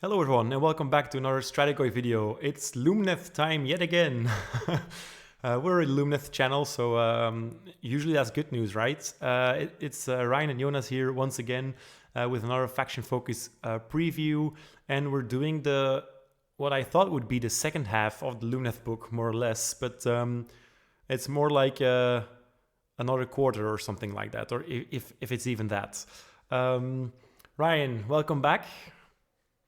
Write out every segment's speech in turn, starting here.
Hello everyone and welcome back to another Strategoi video. It's Lumineth time yet again. We're a Lumineth channel, so usually that's good news, right? It's Ryan and Jonas here once again with another Faction Focus preview, and we're doing what I thought would be the second half of the Lumineth book, more or less, but it's more like another quarter or something like that, or if it's even that. Ryan, welcome back.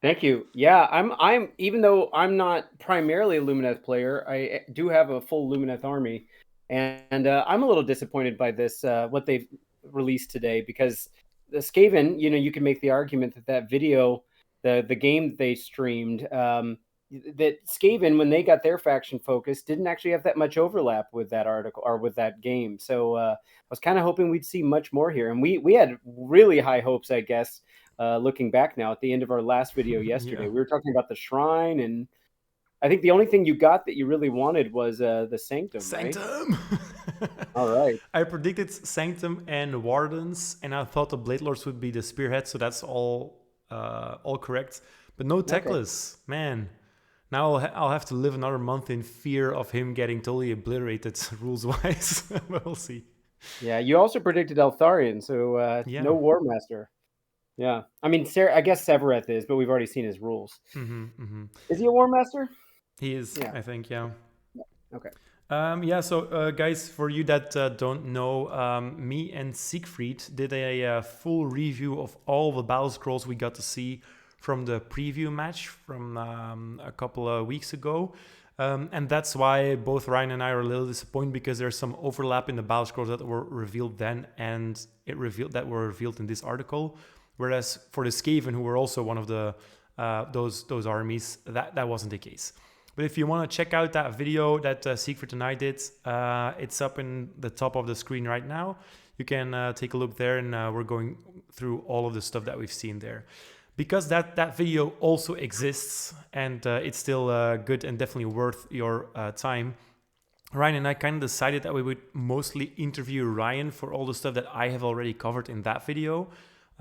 Thank you. Yeah, I'm even though I'm not primarily a Lumineth player, I do have a full Lumineth army, and I'm a little disappointed by this what they've released today, because the Skaven, you can make the argument that video, the game that they streamed, that Skaven, when they got their faction focus, didn't actually have that much overlap with that article or with that game. So I was kind of hoping we'd see much more here, and we had really high hopes, I guess. Looking back now at the end of our last video yesterday, we were talking about the shrine, and I think the only thing you got that you really wanted was the Sanctum, Sanctum! Right? All right. I predicted Sanctum and Wardens, and I thought the Blade Lords would be the spearhead, so that's all correct. But no Teclis, man. Now I'll have to live another month in fear of him getting totally obliterated rules-wise. We'll see. Yeah, you also predicted Eltharian, so no War Master. Yeah, I mean, I guess Severeth is, but we've already seen his rules. Is he a War Master? He is, yeah. I think, yeah. Okay. So guys, for you that don't know, me and Siegfried did a full review of all the battle scrolls we got to see from the preview match from a couple of weeks ago. And that's why both Ryan and I are a little disappointed, because there's some overlap in the battle scrolls that were revealed then and were revealed in this article. Whereas for the Skaven, who were also one of the those armies, that wasn't the case. But if you want to check out that video that Siegfried and I did, it's up in the top of the screen right now. You can take a look there, and we're going through all of the stuff that we've seen there. Because that video also exists, and it's still good and definitely worth your time, Ryan and I kind of decided that we would mostly interview Ryan for all the stuff that I have already covered in that video.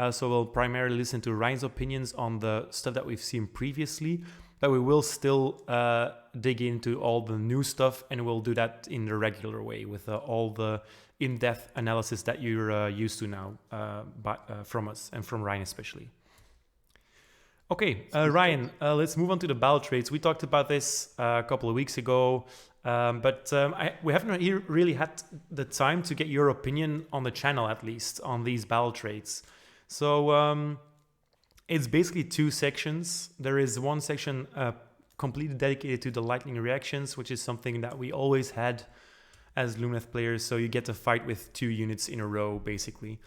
So we'll primarily listen to Ryan's opinions on the stuff that we've seen previously, but we will still dig into all the new stuff, and we'll do that in the regular way with all the in-depth analysis that you're used to now from us and from Ryan especially. Okay, Ryan, let's move on to the battle traits. We talked about this a couple of weeks ago, but we haven't really had the time to get your opinion on the channel, at least, on these battle traits. So it's basically two sections. There is one section completely dedicated to the lightning reactions, which is something that we always had as Lumineth players. So you get to fight with 2 units in a row, basically.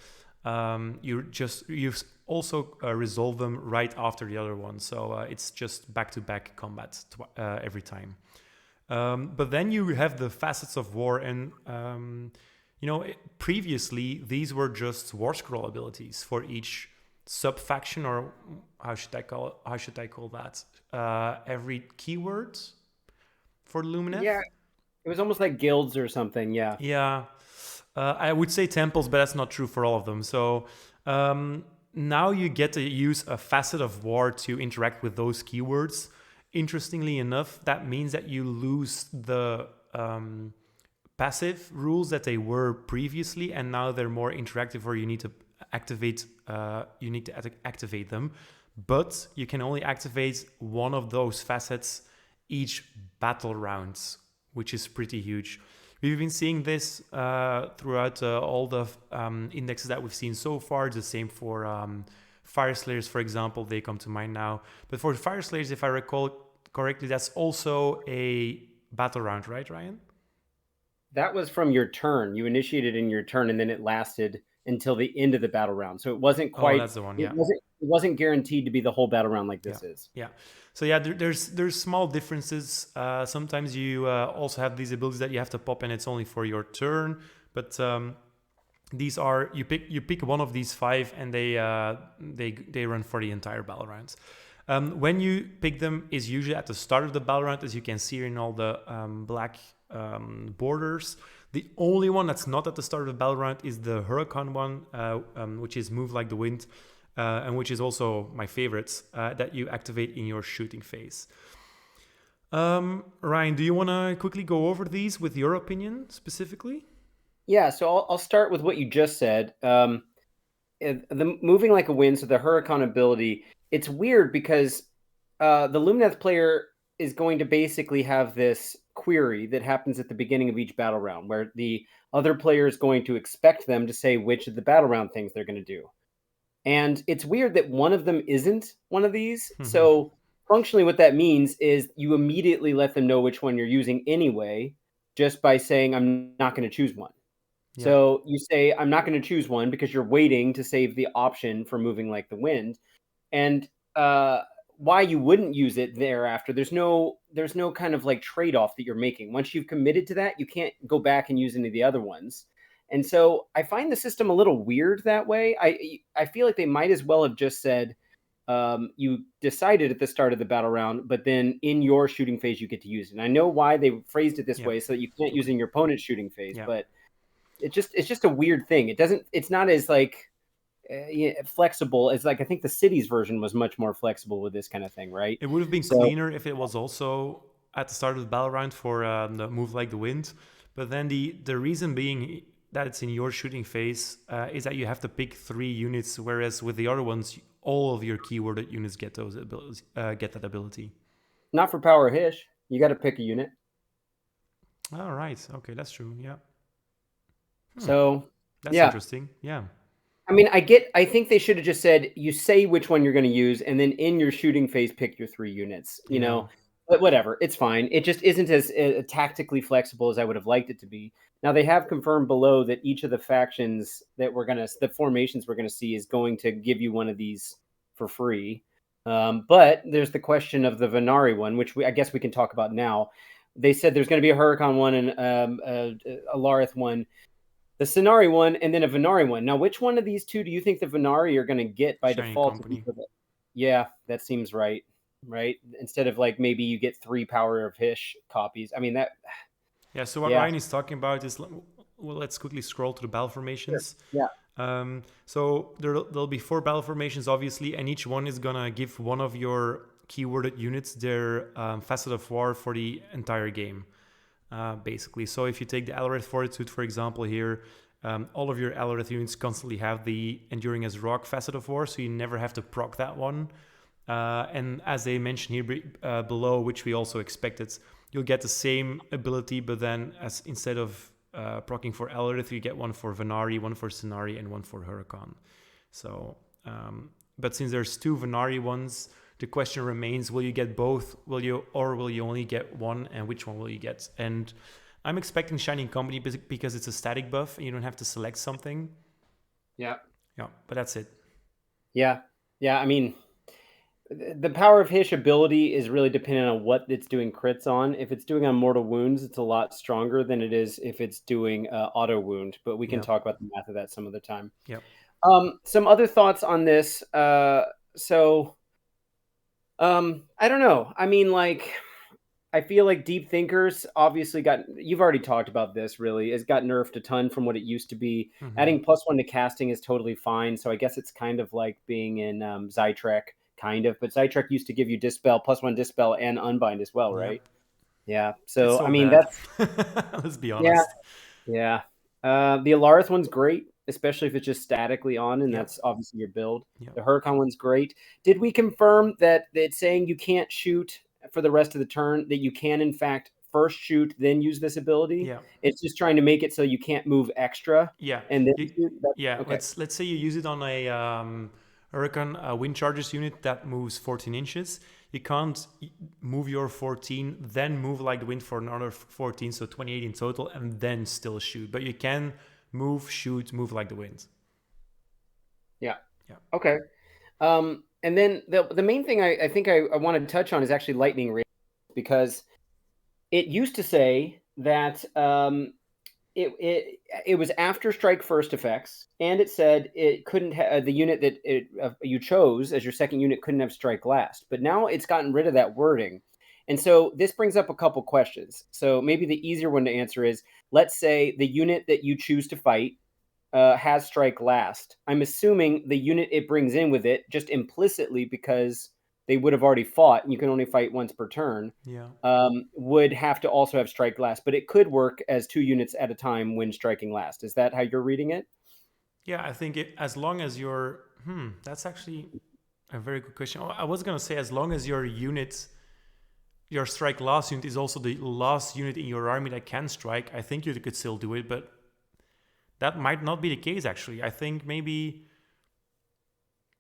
You also resolve them right after the other one. So it's just back-to-back combat every time. But then you have the facets of war, and previously these were just war scroll abilities for each sub-faction, or how should I call that? Every keyword for Lumineth? Yeah, it was almost like guilds or something, yeah. Yeah. I would say temples, but that's not true for all of them. So now you get to use a facet of war to interact with those keywords. Interestingly enough, that means that you lose the passive rules that they were previously, and now they're more interactive, where you need to activate them, but you can only activate one of those facets each battle rounds, which is pretty huge. We've been seeing this throughout all the indexes that we've seen so far. The same for Fire Slayers, for example. They come to mind now. But for Fire Slayers, if I recall correctly, that's also a battle round, right, Ryan? That was from your turn. You initiated in your turn, and then it lasted until the end of the battle round. So it wasn't quite. Oh, that's the one. Yeah. It wasn't guaranteed to be the whole battle round like this is. Yeah. So yeah, there's small differences. Sometimes you also have these abilities that you have to pop, and it's only for your turn. But these are you pick one of these 5, and they run for the entire battle rounds. When you pick them is usually at the start of the battle round, as you can see in all the black borders. The only one that's not at the start of the battle round is the Huracan one, which is Move Like the Wind. and which is also my favorite, that you activate in your shooting phase. Ryan, do you want to quickly go over these with your opinion specifically? Yeah, so I'll start with what you just said. The moving like a wind, so the Huracan ability, it's weird because the Lumineth player is going to basically have this query that happens at the beginning of each battle round, where the other player is going to expect them to say which of the battle round things they're going to do. And it's weird that one of them isn't one of these. So functionally, what that means is you immediately let them know which one you're using anyway, just by saying, I'm not going to choose one. Yeah. So you say, I'm not going to choose one because you're waiting to save the option for moving like the wind. And why you wouldn't use it thereafter, there's no kind of like trade-off that you're making. Once you've committed to that, you can't go back and use any of the other ones. And so I find the system a little weird that way. I feel like they might as well have just said, you decided at the start of the battle round, but then in your shooting phase, you get to use it. And I know why they phrased it this way, so that you can't use it in your opponent's shooting phase, but it's just a weird thing. It's not as like flexible as like, I think the cities version was much more flexible with this kind of thing, right? It would have been cleaner if it was also at the start of the battle round for the move like the wind. But then the reason being that it's in your shooting phase is that you have to pick 3 units, whereas with the other ones, all of your keyworded units get those abilities, get that ability. Not for Power Hish. You got to pick a unit. All right. Okay, that's true. Yeah. So that's interesting. Yeah. I mean, I think they should have just said, you say which one you're going to use, and then in your shooting phase, pick your 3 units, you know, but whatever, it's fine. It just isn't as tactically flexible as I would have liked it to be. Now, they have confirmed below that each of the factions that the formations we're going to see is going to give you one of these for free. But there's the question of the Venari one, which I guess we can talk about now. They said there's going to be a Huracan one and a Larith one, the Cenari one, and then a Venari one. Now, which one of these two do you think the Venari are going to get by default? Yeah, that seems right. Right? Instead of like maybe you get 3 Power of Hish copies. I mean, that... Yeah, so what Ryan is talking about is, well, let's quickly scroll to the battle formations. Sure. Yeah. So there'll be 4 battle formations, obviously, and each one is going to give one of your keyworded units their Facet of War for the entire game. Basically. So if you take the Allarith Fortitude, for example, here, all of your Allarith units constantly have the Enduring as Rock Facet of War, so you never have to proc that one. And as they mention here below, which we also expected, you'll get the same ability, but then instead of proccing for Allarith, you get one for Venari, one for Cenari, and one for Huracan. So, but since there's 2 Venari ones, the question remains, will you get both? Will you only get one? And which one will you get? And I'm expecting Shining Company because it's a static buff and you don't have to select something. Yeah. Yeah, but that's it. Yeah. Yeah, I mean, the Power of Hish ability is really dependent on what it's doing crits on. If it's doing on mortal wounds, it's a lot stronger than it is if it's doing auto wound. But we can talk about the math of that some other time. Yep. Some other thoughts on this. I don't know. I mean, like, I feel like Deep Thinkers obviously you've already talked about this, really. It's got nerfed a ton from what it used to be. Mm-hmm. Adding +1 to casting is totally fine. So I guess it's kind of like being in Zytrek, kind of. But Zytrek used to give you Dispel, +1 Dispel, and Unbind as well, right? Yeah. So I mean, bad. Let's be honest. Yeah. The Alarith one's great, especially if it's just statically on, and that's obviously your build. The Huracan one's great. Did we confirm that it's saying you can't shoot for the rest of the turn, that you can, in fact, first shoot, then use this ability? Yeah. It's just trying to make it so you can't move extra. Yeah. And then okay. Let's say you use it on a Huracan wind charges unit that moves 14 inches. You can't move your 14, then move like the wind for another 14, so 28 in total, and then still shoot. But you can move, shoot, move like the wind. Yeah. Okay. And then the main thing I think I want to touch on is actually lightning rate, because it used to say that it was after strike first effects, and it said it couldn't the unit that you chose as your second unit couldn't have strike last. But now it's gotten rid of that wording, and so this brings up a couple questions. So maybe the easier one to answer is, let's say the unit that you choose to fight has strike last, I'm assuming the unit it brings in with it, just implicitly because they would have already fought, and you can only fight once per turn, Yeah. would have to also have strike last. But it could work as 2 units at a time when striking last. Is that how you're reading it? Yeah, I think as long as you're, that's actually a very good question. I was gonna say as long as your strike last unit is also the last unit in your army that can strike, I think you could still do it, but that might not be the case actually. I think maybe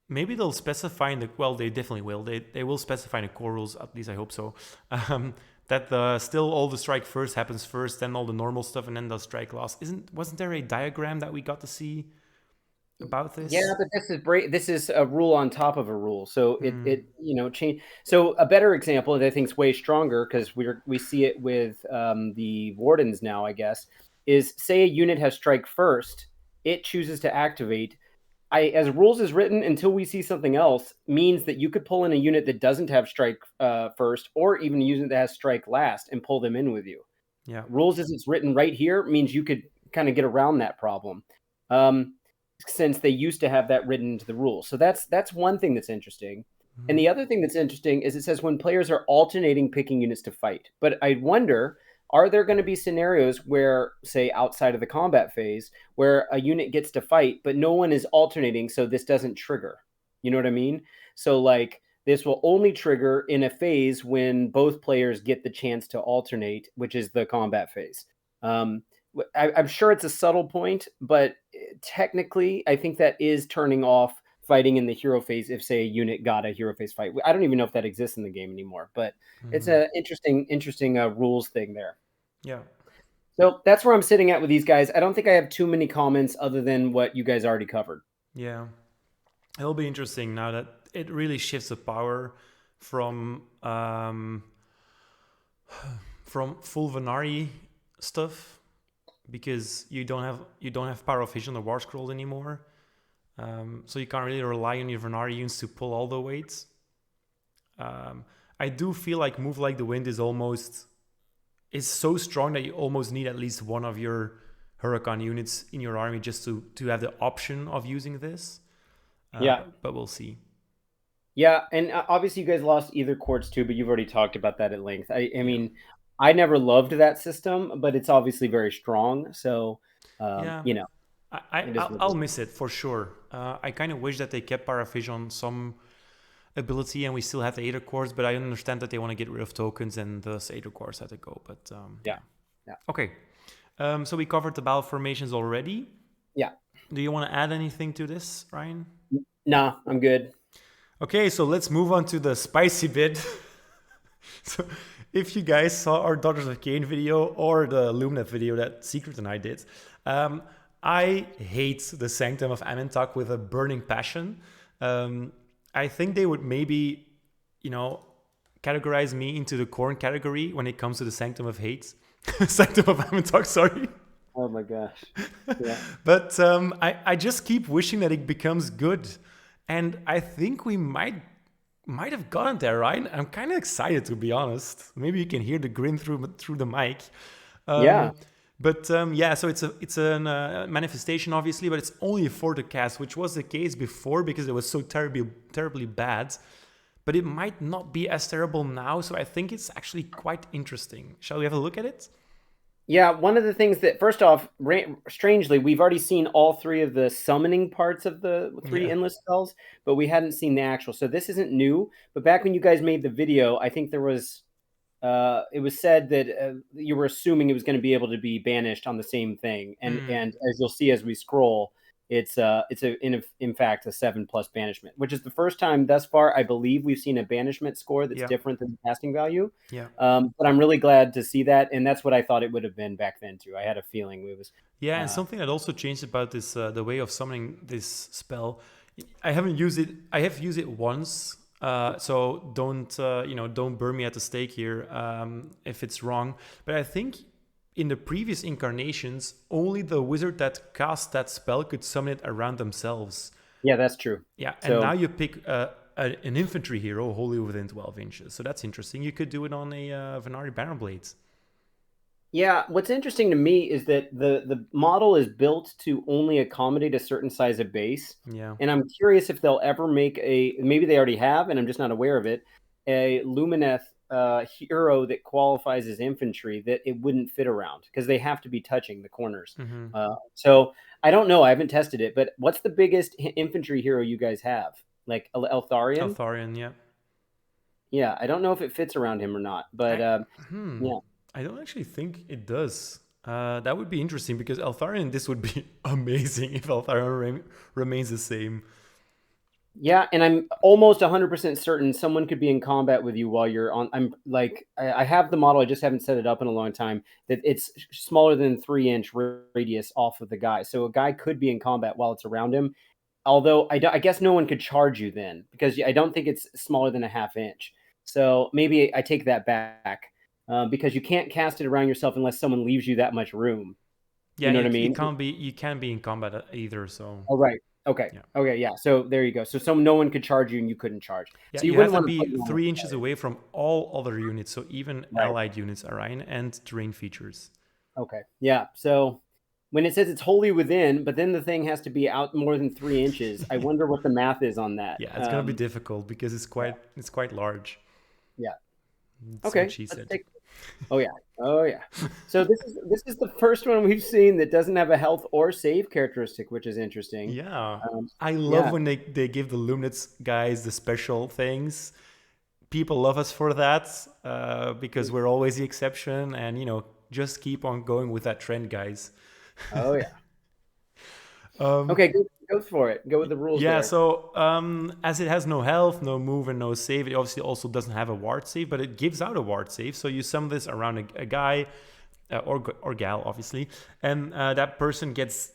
they'll specify in the, well, they definitely will. They will specify in the core rules, at least I hope so. That still all the strike first happens first, then all the normal stuff, and then the strike last. Wasn't there a diagram that we got to see about this? Yeah, but this is a rule on top of a rule, so it change. So a better example that I think is way stronger, because we see it with the Wardens now, I guess, is say a unit has strike first, it chooses to activate. As rules is written, until we see something else, means that you could pull in a unit that doesn't have strike first, or even a unit that has strike last, and pull them in with you. Yeah. Rules as it's written right here means you could kind of get around that problem, since they used to have that written into the rules. So that's one thing that's interesting. And the other thing that's interesting is it says when players are alternating picking units to fight. But I wonder, are there going to be scenarios where, say, outside of the combat phase, where a unit gets to fight, but no one is alternating, so this doesn't trigger? You know what I mean? So, like, this will only trigger in a phase when both players get the chance to alternate, which is the combat phase. I'm sure it's a subtle point, but technically, I think that is turning off fighting in the hero phase if, say, a unit got a hero phase fight. I don't even know if that exists in the game anymore, but it's an interesting rules thing there. Yeah. So that's where I'm sitting at with these guys. I don't think I have too many comments other than what you guys already covered. Yeah. It'll be interesting now that it really shifts the power from full Venari stuff, because you don't have power of vision or war scroll anymore. So you can't really rely on your Venari units to pull all the weights. I do feel like Move Like the Wind is so strong that you almost need at least one of your Huracan units in your army just to have the option of using this. Yeah. But we'll see. Yeah, and obviously you guys lost either courts too, but you've already talked about that at length. I mean, I never loved that system, but it's obviously very strong. So, Yeah. you know, I'll miss it for sure. I kind of wish that they kept Parafish on some ability and we still have the Aether cores, but I understand that they want to get rid of tokens and thus Aether cores had to go. But yeah. Okay. So we covered the battle formations already. Yeah. Do you want to add anything to this, Ryan? Nah, I'm good. Okay, so let's move on to the spicy bit. So if you guys saw our Daughters of Cain video or the Lumineth video that Secret and I did, I hate the Sanctum of Amok with a burning passion. I think they would maybe, categorize me into the corn category when it comes to the Sanctum of Hate. Sanctum of Amok, sorry. Oh my gosh. Yeah. But I just keep wishing that it becomes good. And I think we might have gotten there, right? I'm kind of excited, to be honest. Maybe you can hear the grin through the mic. Yeah. But so it's a manifestation, obviously, but it's only for the cast, which was the case before because it was so terribly bad. But it might not be as terrible now, so I think it's actually quite interesting. Shall we have a look at it? Yeah, one of the things that, first off, strangely, we've already seen all 3 of the summoning parts of the 3 endless spells, but we hadn't seen the actual. So this isn't new. But back when you guys made the video, I think there was, it was said that you were assuming it was going to be able to be banished on the same thing. And as you'll see as we scroll, it's in fact a 7+ banishment, which is the first time thus far I believe we've seen a banishment score that's different than the casting value. Yeah. But I'm really glad to see that, and that's what I thought it would have been back then too. I had a feeling it was. Yeah, and something that also changed about this, the way of summoning this spell. I haven't used it. I have used it once. So don't burn me at the stake here if it's wrong. But I think in the previous incarnations, only the wizard that cast that spell could summon it around themselves. Yeah, that's true. Yeah, and now you pick an infantry hero wholly within 12 inches. So that's interesting. You could do it on a Venari Baron Blade. Yeah, what's interesting to me is that the model is built to only accommodate a certain size of base. Yeah. And I'm curious if they'll ever make maybe they already have, and I'm just not aware of it, a Lumineth hero that qualifies as infantry that it wouldn't fit around because they have to be touching the corners. Mm-hmm. So I don't know. I haven't tested it, but what's the biggest infantry hero you guys have? Like Eltharion? Eltharion, yeah. Yeah, I don't know if it fits around him or not, but I, yeah. I don't actually think it does. That would be interesting because Eltharion, this would be amazing if Eltharion remains the same. Yeah, and I'm almost 100% certain someone could be in combat with you while you're on. I'm like, I have the model, I just haven't set it up in a long time. That it's smaller than 3-inch radius off of the guy, so a guy could be in combat while it's around him. Although I guess no one could charge you then because I don't think it's smaller than a 1/2 inch. So maybe I take that back because you can't cast it around yourself unless someone leaves you that much room. Yeah, You know what I you mean? can't be in combat either. So Oh, right. Okay. yeah, Okay. Yeah. So there you go. So no one could charge you, and you couldn't charge. yeah, So you you have wouldn't to want to put be it on 3 inches away from all other units, so even right. allied units, Orion, and terrain features. Okay. Yeah. So when it says it's wholly within, but then the thing has to be out more than 3 inches, I wonder what the math is on that. Yeah, it's gonna be difficult because Yeah. it's quite large. Yeah. That's what Okay. she Let's said. take. Oh yeah. Oh yeah. So this is the first one we've seen that doesn't have a health or save characteristic, which is interesting. Yeah, Um, I love yeah. when they give the Lumineth guys the special things. People love us for that because we're always the exception, and just keep on going with that trend, guys. Oh yeah. Um, Okay. Go for it. Go with the rules yeah, there. so as it has no health, no move, and no save, it obviously also doesn't have a ward save, but it gives out a ward save. So you summon this around a guy or gal, obviously, and that person gets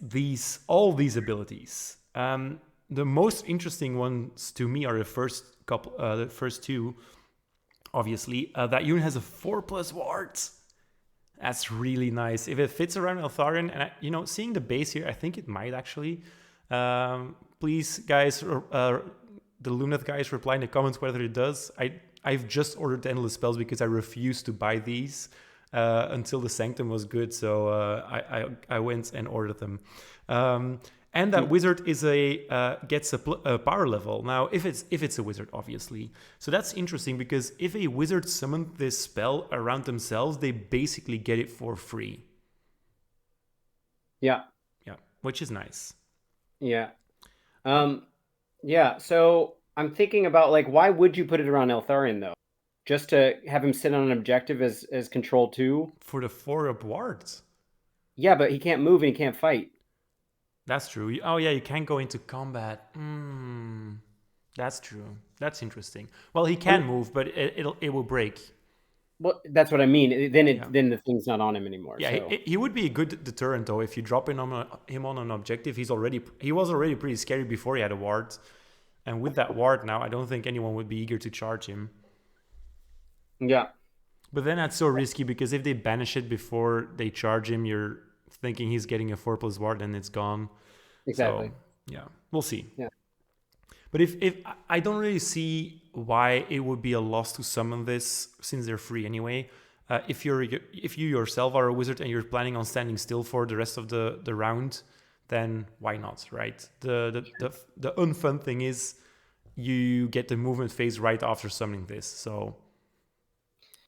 all these abilities. The most interesting ones to me are the first couple, the first two. Obviously, that unit has a 4+ wards. That's really nice. If it fits around Eltharion, and seeing the base here, I think it might actually. Please, guys, the Lumineth guys, reply in the comments whether it does. I've just ordered the endless spells because I refused to buy these until the Sanctum was good, so I went and ordered them. And that wizard is gets a power level. Now, if it's a wizard, obviously. So that's interesting because if a wizard summoned this spell around themselves, they basically get it for free. Yeah. Yeah, which is nice. Yeah. Yeah. So I'm thinking about like, why would you put it around Eltharion though? Just to have him sit on an objective as control 2? For the 4 wards. Yeah, but he can't move and he can't fight. That's true. Oh yeah, you can't go into combat. That's true. That's interesting. Well, he can move, but it will break. Well, that's what I mean. Then Yeah. then the thing's not on him anymore. Yeah, So. he would be a good deterrent though. If you drop him on an objective, he was already pretty scary before he had a ward, and with that ward now, I don't think anyone would be eager to charge him. Yeah. But then that's so risky because if they banish it before they charge him, you're thinking he's getting a 4+ ward and it's gone. Exactly. So yeah, we'll see. Yeah. But if I don't really see why it would be a loss to summon this since they're free anyway. If you yourself are a wizard and you're planning on standing still for the rest of the round, then why not, right? The unfun thing is you get the movement phase right after summoning this. So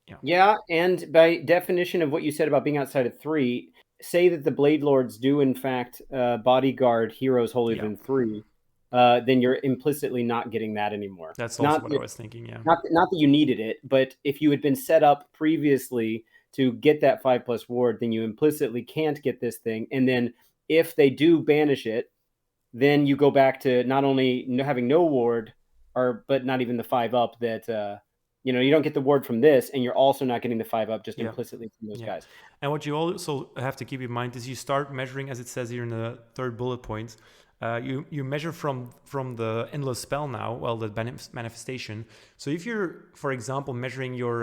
yeah. Yeah, and by definition of what you said about being outside of 3, say that the Blade Lords do in fact bodyguard heroes holy than 3, then you're implicitly not getting that anymore. That's also what I was thinking, yeah. Not that you needed it, but if you had been set up previously to get that 5+ ward, then you implicitly can't get this thing. And then if they do banish it, then you go back to not only having no ward, but not even the 5+ that you don't get the ward from this, and you're also not getting the 5+ just implicitly from those guys. And what you also have to keep in mind is you start measuring, as it says here in the third bullet point. You measure from the endless spell now, well, the manifestation. So if you're, for example, measuring your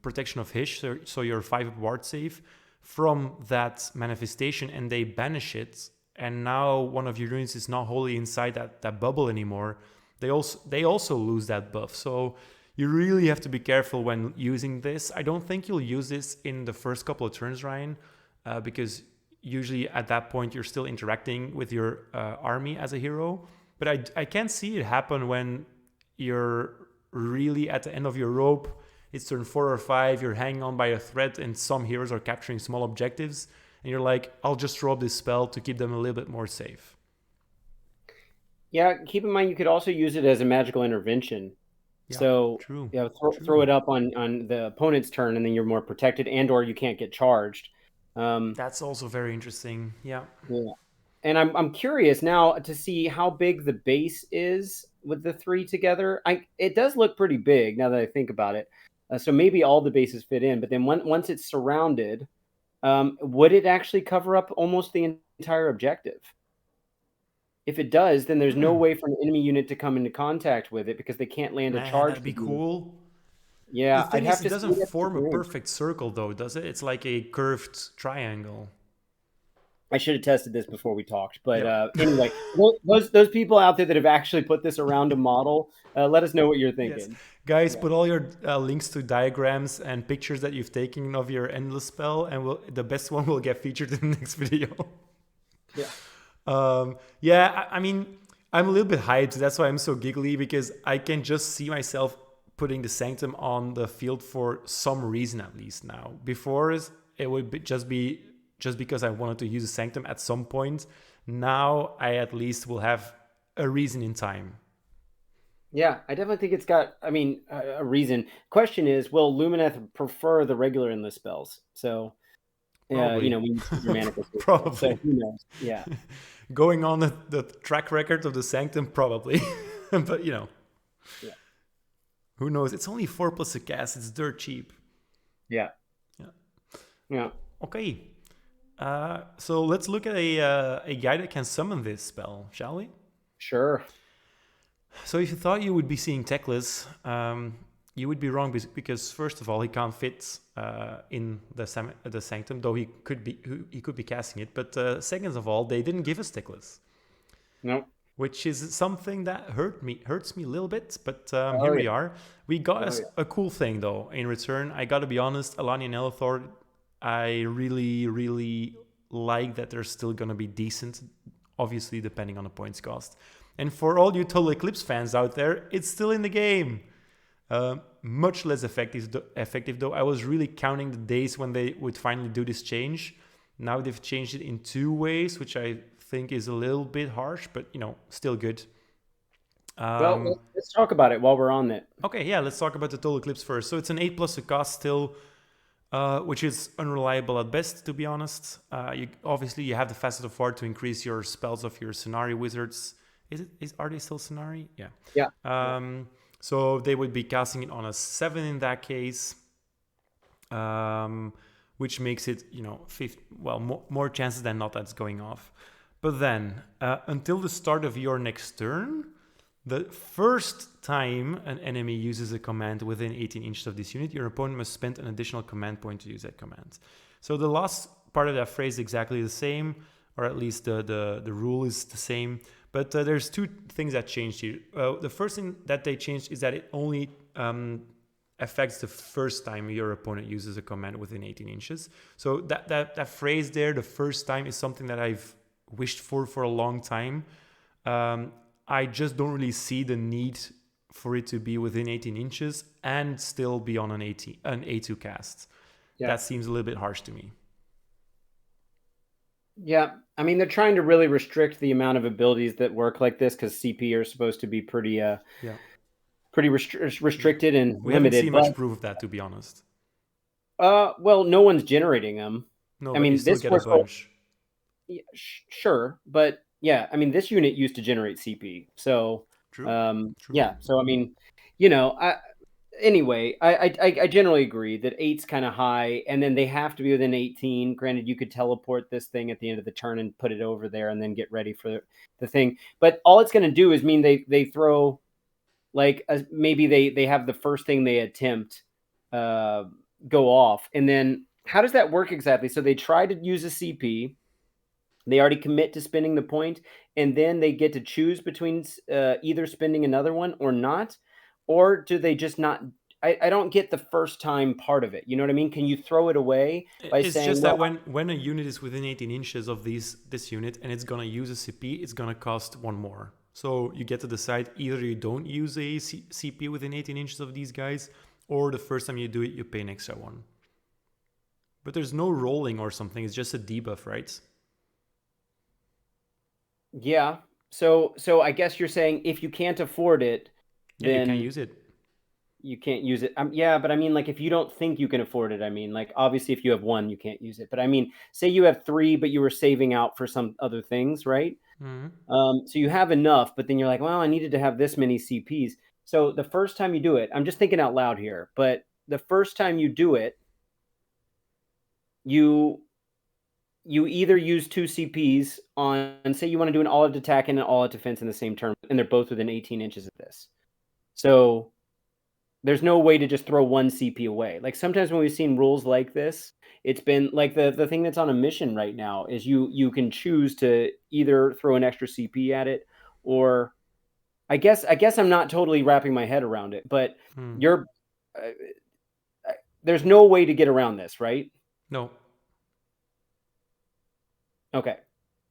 protection of Hysh, so your 5 ward save, from that manifestation, and they banish it, and now one of your units is not wholly inside that bubble anymore, they also lose that buff. So you really have to be careful when using this. I don't think you'll use this in the first couple of turns, Ryan, because usually at that point you're still interacting with your army as a hero. But I can see it happen when you're really at the end of your rope. It's turn 4 or 5, you're hanging on by a thread, and some heroes are capturing small objectives, and you're like, I'll just throw up this spell to keep them a little bit more safe. Yeah, keep in mind you could also use it as a magical intervention. Yeah, So true. throw it up on the opponent's turn, and then you're more protected, and or you can't get charged. That's also very interesting. Yeah. Yeah. And I'm curious now to see how big the base is with the three together. It does look pretty big now that I think about it. So maybe all the bases fit in, but then once it's surrounded, would it actually cover up almost the entire objective? If it does, then there's no way for an enemy unit to come into contact with it because they can't land a Man, charge. that'd be cool. The Yeah, I'd thing have is, to it see doesn't it form a perfect circle, though, does it? It's like a curved triangle. I should have tested this before we talked, but Yep. anyway, those people out there that have actually put this around a model, let us know what you're Yes. thinking. Guys, Yeah. put all your links to diagrams and pictures that you've taken of your endless spell, and the best one will get featured in the next video. Yeah. I mean, I'm a little bit hyped. That's why I'm so giggly, because I can just see myself putting the Sanctum on the field for some reason, at least now. Before, it would just because I wanted to use a Sanctum at some point. Now I at least will have a reason in time. Yeah, I definitely think it's got, I mean, a reason. Question is, will Lumineth prefer the regular endless spells? So, Probably. when you see your manifestation. Probably. So who knows? Yeah. Going on the track record of the Sanctum, probably. But, Yeah. who knows? It's only 4 plus a cast. It's dirt cheap. Yeah. Yeah. Yeah. Okay. So let's look at a guy that can summon this spell, shall we? Sure. So if you thought you would be seeing Teclis, you would be wrong, because first of all, he can't fit in the Sanctum, though he could be casting it. But second of all, they didn't give us Teclis. Nope. Which is something that hurts me a little bit, but here we are. We got us a cool thing, though, in return. I gotta be honest, Elania and Elthor, I really, really like that they're still gonna be decent, obviously depending on the points cost. And for all you Total Eclipse fans out there, it's still in the game. Much less effective though. I was really counting the days when they would finally do this change. Now they've changed it in 2 ways, which I think is a little bit harsh, but still good. Well, let's talk about it while we're on it. Okay, yeah, let's talk about the Total Eclipse first. So it's an 8 plus a cost still, which is unreliable at best, to be honest. You have the Facet of Ward to increase your spells of your Scenari wizards. Are they still Scenari? Yeah. Yeah. So they would be casting it on a 7 in that case, which makes it, more chances than not that's going off. But then, until the start of your next turn, the first time an enemy uses a command within 18 inches of this unit, your opponent must spend an additional command point to use that command. So the last part of that phrase is exactly the same, or at least the rule is the same. But there's 2 things that changed here. The first thing that they changed is that it only affects the first time your opponent uses a command within 18 inches. So that phrase there, the first time, is something that I've wished for a long time. I just don't really see the need for it to be within 18 inches and still be on an A2 cast. Yeah. That seems a little bit harsh to me. Yeah, I mean, they're trying to really restrict the amount of abilities that work like this, because CP are supposed to be pretty restricted and we limited. We haven't seen much proof of that, to be honest. Well, no one's generating them. No, I mean, you still get a bunch. Yeah, sure, but yeah, I mean, this unit used to generate CP, so True. yeah. So I mean, anyway, I generally agree that 8's kind of high, and then they have to be within 18. Granted, you could teleport this thing at the end of the turn and put it over there and then get ready for the thing. But all it's going to do is mean they throw, like, maybe they have the first thing they attempt go off. And then how does that work exactly? So they try to use a CP. They already commit to spending the point, and then they get to choose between either spending another one or not. or do they just not? I don't get the first time part of it. You know what I mean? Can you throw it away by It's saying, just well, that when a unit is within 18 inches of this unit and it's gonna use a CP, it's gonna cost one more. So you get to decide either you don't use a CP within 18 inches of these guys, or the first time you do it, you pay an extra one. But there's no rolling or something. It's just a debuff, right? yeah. So I guess you're saying if you can't afford it, Yeah, you can't then use it. you can't use it. Yeah, but I mean, like if you don't think you can afford it, I mean, like obviously if you have one, you can't use it. But I mean, say you have three, but you were saving out for some other things, right? Mm-hmm. So you have enough, but then you're like, well, I needed to have this many CPs. So the first time you do it, I'm just thinking out loud here, but the first time you do it, you either use two CPs on, say you want to do an all-out attack and an all-out defense in the same turn, and they're both within 18 inches of this. So there's no way to just throw one CP away. Like sometimes when we've seen rules like this, it's been like the thing that's on a mission right now is you can choose to either throw an extra CP at it, or I guess I'm not totally wrapping my head around it, but you're there's no way to get around this, right? No. Okay.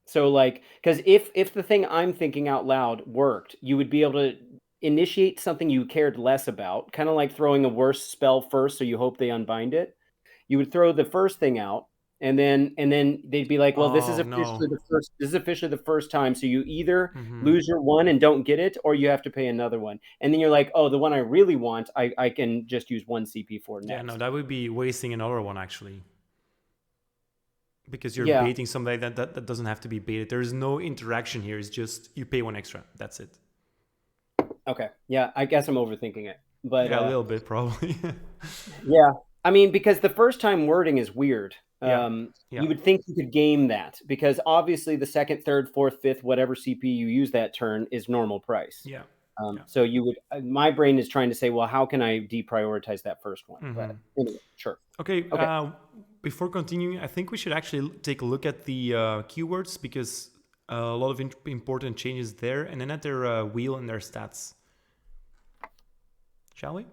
So like, because if the thing I'm thinking out loud worked, you would be able to initiate something you cared less about, kind of like throwing a worse spell first, so you hope they unbind it. You would throw the first thing out, and then they'd be like, well, this is Oh officially no. the first. This is officially the first time. So you either Mm-hmm. lose your one and don't get it, or you have to pay another one. And then you're like, oh, the one I really want, I can just use one CP for next. Yeah, no, that would be wasting another one actually. Because you're Yeah. baiting somebody that doesn't have to be baited. There is no interaction here. It's just you pay one extra. That's it. Okay. Yeah, I guess I'm overthinking it, but Yeah, a little bit probably. yeah, I mean, because the first time wording is weird. Yeah. Yeah. You would think you could game that because obviously the second, third, fourth, fifth, whatever CP you use that turn is normal price. Yeah. So you would. My brain is trying to say, well, how can I deprioritize that first one? Mm-hmm. But anyway, sure. Okay. Okay. Before continuing, I think we should actually take a look at the keywords because a lot of important changes there, and then at their wheel and their stats. Shall we?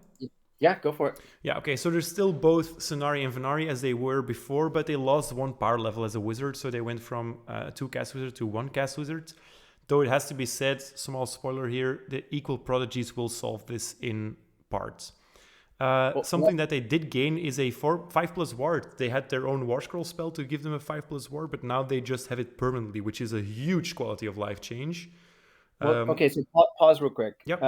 Yeah, go for it. Yeah, okay, so they're still both Sonari and Venari as they were before, but they lost one power level as a wizard, so they went from a 2-cast wizard to 1-cast wizard. Though it has to be said, small spoiler here, the equal prodigies will solve this in parts. Something that they did gain is a 5+ ward. They had their own War Scroll spell to give them a 5+ ward, but now they just have it permanently, which is a huge quality of life change. Well, okay, so pause real quick. Yep.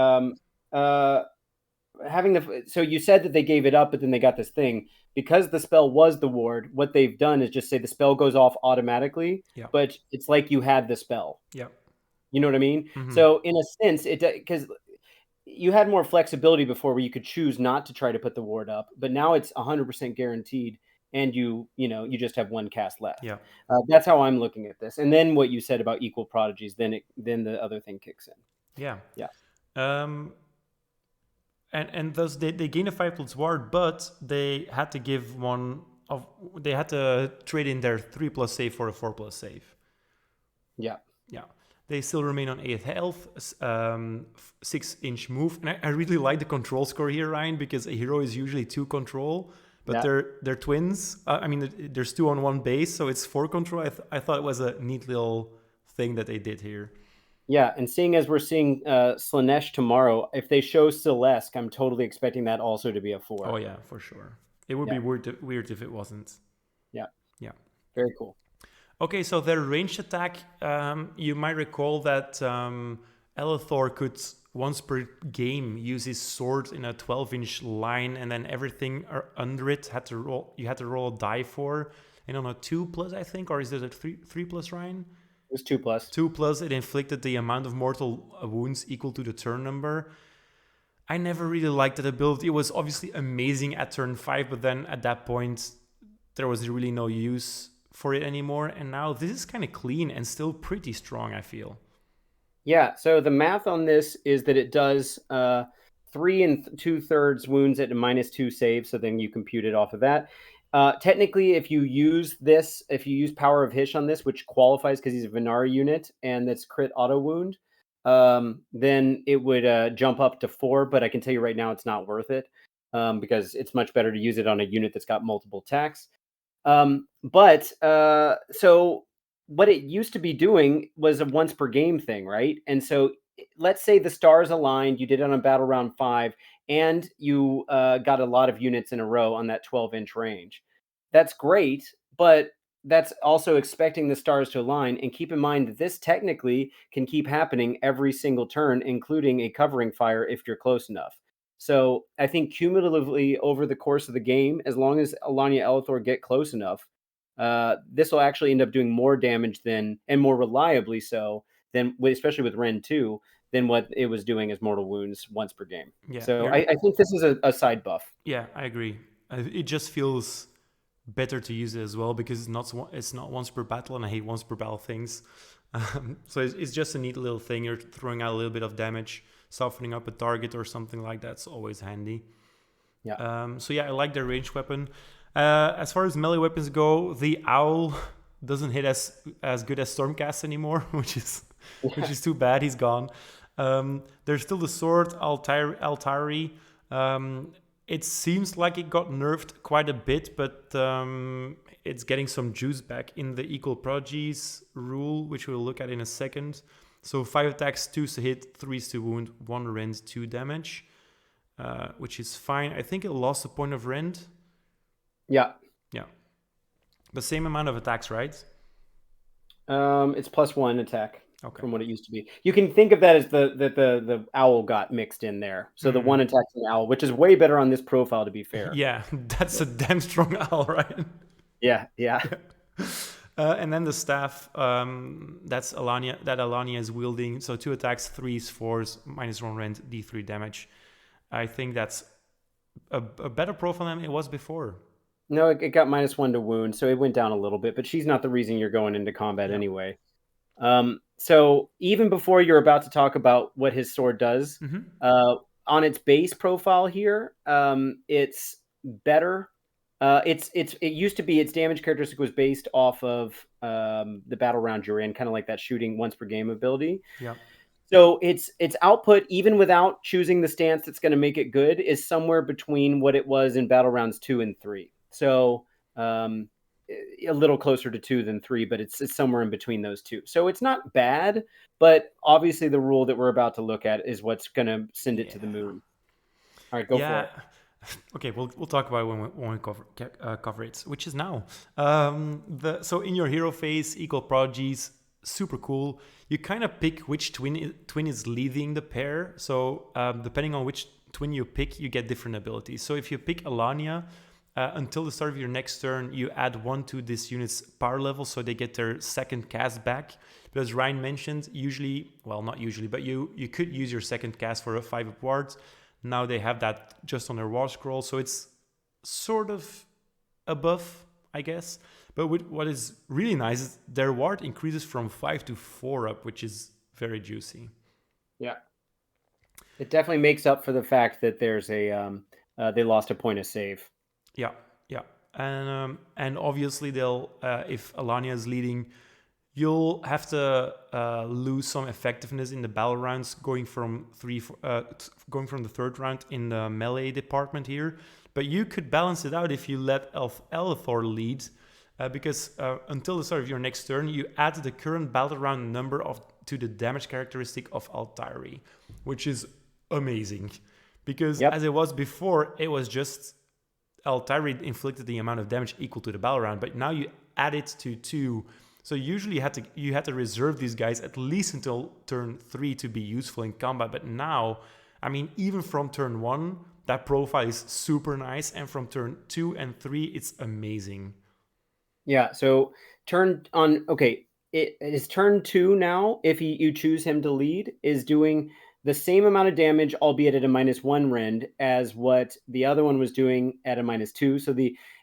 So you said that they gave it up, but then they got this thing because the spell was the ward. What they've done is just say the spell goes off automatically, Yeah. but it's like you had the spell. Yeah. You know what I mean? Mm-hmm. So in a sense, it because you had more flexibility before where you could choose not to try to put the ward up, but now it's 100% guaranteed, and you just have one cast left. Yeah. That's how I'm looking at this. And then what you said about equal prodigies, then the other thing kicks in. Yeah. Yeah. And thus they gain a 5+ ward, but they had to give they had to trade in their 3+ save for a 4+ save. Yeah. Yeah. They still remain on 8 health, 6-inch move. And I really like the control score here, Ryan, because a hero is usually 2 control, but they're twins. I mean, there's 2 on 1 base, so it's 4 control. I thought it was a neat little thing that they did here. Yeah, and seeing as we're seeing Slanesh tomorrow, if they show Celeste, I'm totally expecting that also to be a 4. Oh yeah, for sure. It would be weird if it wasn't. Yeah. Yeah. Very cool. Okay, so their ranged attack, you might recall that Elthor could once per game use his sword in a 12-inch line, and then everything under it you had to roll a die for, and on a 2+, I think, or is it a 3+, Ryan? It was 2+. 2+, it inflicted the amount of mortal wounds equal to the turn number. I never really liked that ability. It was obviously amazing at turn 5, but then at that point, there was really no use for it anymore. And now this is kind of clean and still pretty strong, I feel. Yeah, so the math on this is that it does 3 2/3 wounds at a -2 save, so then you compute it off of that. Technically, if you use Power of Hysh on this, which qualifies because he's a Venari unit, and that's crit auto wound, then it would jump up to 4. But I can tell you right now, it's not worth it because it's much better to use it on a unit that's got multiple attacks. So what it used to be doing was a once per game thing, right? And so let's say the stars aligned, you did it on battle round 5, and you got a lot of units in a row on that 12-inch range. That's great, but that's also expecting the stars to align. And keep in mind that this technically can keep happening every single turn, including a covering fire if you're close enough. So I think cumulatively over the course of the game, as long as Elania and Elthor get close enough, this will actually end up doing more damage than, and more reliably so, than, especially with Ren 2, than what it was doing as Mortal Wounds once per game. Yeah, So I think this is a side buff. Yeah, I agree. It just feels better to use it as well because it's not once per battle, and I hate once per battle things. So it's just a neat little thing. You're throwing out a little bit of damage, softening up a target or something like that's always handy. Yeah. So yeah, I like the ranged weapon. As far as melee weapons go, the owl doesn't hit as good as Stormcast anymore, which is too bad. He's gone. There's still the sword, Altari. It seems like it got nerfed quite a bit, but it's getting some juice back in the equal prodigies rule, which we'll look at in a second. So 5 attacks, 2 to hit, 3 to wound, 1 rend, 2 damage, which is fine. I think it lost a point of rend. Yeah. Yeah. The same amount of attacks, right? It's +1 attack. Okay. From what it used to be. You can think of that as the owl got mixed in there. So the 1 attack's an owl, which is way better on this profile, to be fair. Yeah, that's a damn strong owl, right? Yeah. And then the staff, that's Elania. That Elania is wielding. So 2 attacks, 3s, 4s, -1 rend, D3 damage. I think that's a better profile than it was before. No, it got -1 to wound, so it went down a little bit. But she's not the reason you're going into combat anyway. So even before you're about to talk about what his sword does, on its base profile here, it's better. It used to be its damage characteristic was based off of the battle round you're in, kind of like that shooting once per game ability. Yeah. So its output, even without choosing the stance that's going to make it good, is somewhere between what it was in battle rounds 2 and 3. So a little closer to 2 than 3, but it's somewhere in between those two. So it's not bad, but obviously the rule that we're about to look at is what's going to send it to the moon. All right, go for it. Okay, we'll talk about it when we cover it, which is now. So in your hero phase, equal prodigies, super cool. You kind of pick which twin is leading the pair. So depending on which twin you pick, you get different abilities. So if you pick Elania, until the start of your next turn, you add 1 to this unit's power level, so they get their second cast back. But as Ryan mentioned, not usually, but you could use your second cast for a 5 up ward. Now they have that just on their war scroll, so it's sort of a buff, I guess. But what is really nice is their ward increases from 5 to 4 up, which is very juicy. Yeah, it definitely makes up for the fact that there's they lost a point of save. Yeah. And obviously they'll if Elania is leading, you'll have to lose some effectiveness in the battle rounds going from the third round in the melee department here. But you could balance it out if you let Elthor lead, because until the start of your next turn, you add the current battle round number to the damage characteristic of Altari, which is amazing. Because as it was before, it was just Altari inflicted the amount of damage equal to the battle round, but now you add it to 2. So usually you had to reserve these guys at least until turn 3 to be useful in combat. But now, I mean, even from turn 1, that profile is super nice, and from turn 2 and 3, it's amazing. Yeah. So it is turn 2 now. If you choose him to lead, is doing the same amount of damage, albeit at a -1 rend, as what the other one was doing at a -2. So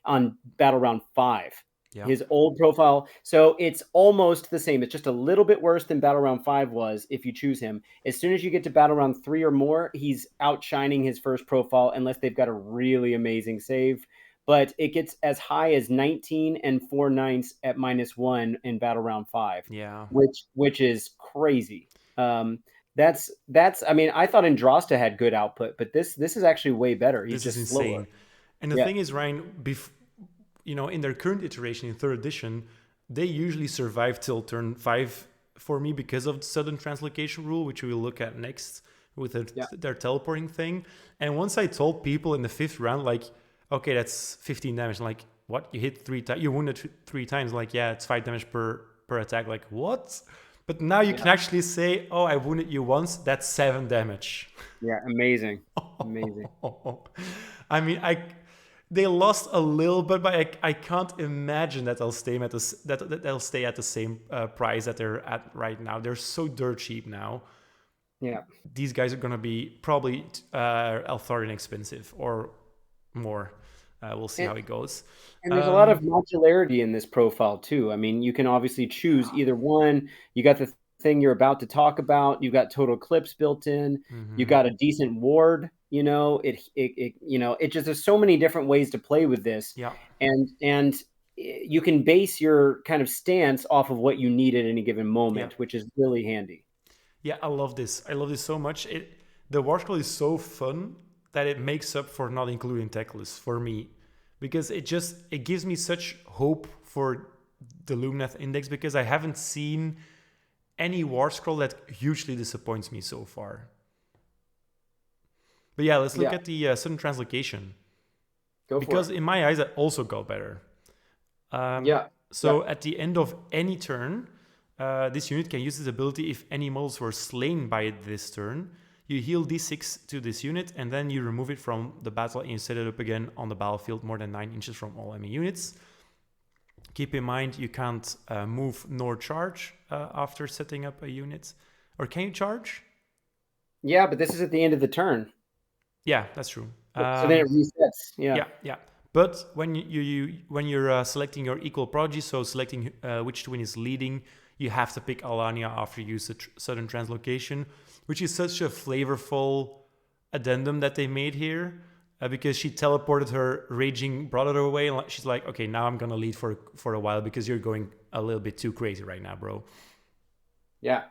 on battle round 5, his old profile. So it's almost the same. It's just a little bit worse than battle round 5 was if you choose him. As soon as you get to battle round 3 or more, he's outshining his first profile unless they've got a really amazing save. But it gets as high as 19 and 4/9 at -1 in battle round 5. Yeah. Which is crazy. That's. I mean, I thought Andrasta had good output, but this is actually way better. He's This is just slower. insane. And the Yeah. thing is, Ryan, in their current iteration in third edition, they usually survive till turn 5 for me because of the sudden translocation rule, which we will look at next with Yeah. their teleporting thing. And once I told people in the 5th round, like, okay, that's 15 damage. I'm like, what? You hit 3 times? You wounded 3 times? Like, yeah, it's 5 damage per attack. Like, what? But now you Yeah. can actually say, oh, I wounded you once. That's 7 damage. Yeah. Amazing. Amazing. I mean, they lost a little bit, but I can't imagine that they'll stay at that they'll stay at the same price that they're at right now. They're so dirt cheap now. Yeah. These guys are gonna be probably Eltharian expensive or more. We'll see And how it goes. And there's a lot of modularity in this profile too. I mean, you can obviously choose either one. You got the thing you're about to talk about. You got total clips built in. You got a decent ward. It just there's so many different ways to play with this, Yeah, and you can base your kind of stance off of what you need at any given yeah, moment, which is really handy. yeah. I love this. I love this so much. The war scroll is so fun that it makes up for not including Teclis for me, because it gives me such hope for the Lumineth Index because I haven't seen any war scroll that hugely disappoints me so far. But yeah, let's look Yeah, at the sudden translocation go for because it. in my eyes that also got better. Yeah, yeah, So at the end of any turn, this unit can use this ability if any models were slain by it this turn. You heal d6 to this unit, and then you remove it from the battle and you set it up again on the battlefield more than 9 inches from all enemy units. Keep in mind you can't move nor charge after setting up a unit. Or can you charge? yeah. But this is at the end of the turn, Yeah, that's true. so then it resets. Yeah, Yeah, yeah. But when when you're selecting your equal prodigy, so selecting which twin is leading, you have to pick Alania after you use the sudden translocation, which is such a flavorful addendum that they made here. Because she teleported her raging brother away, and she's like, "Okay, now I'm gonna lead for a while because you're going a little bit too crazy right now, bro." yeah.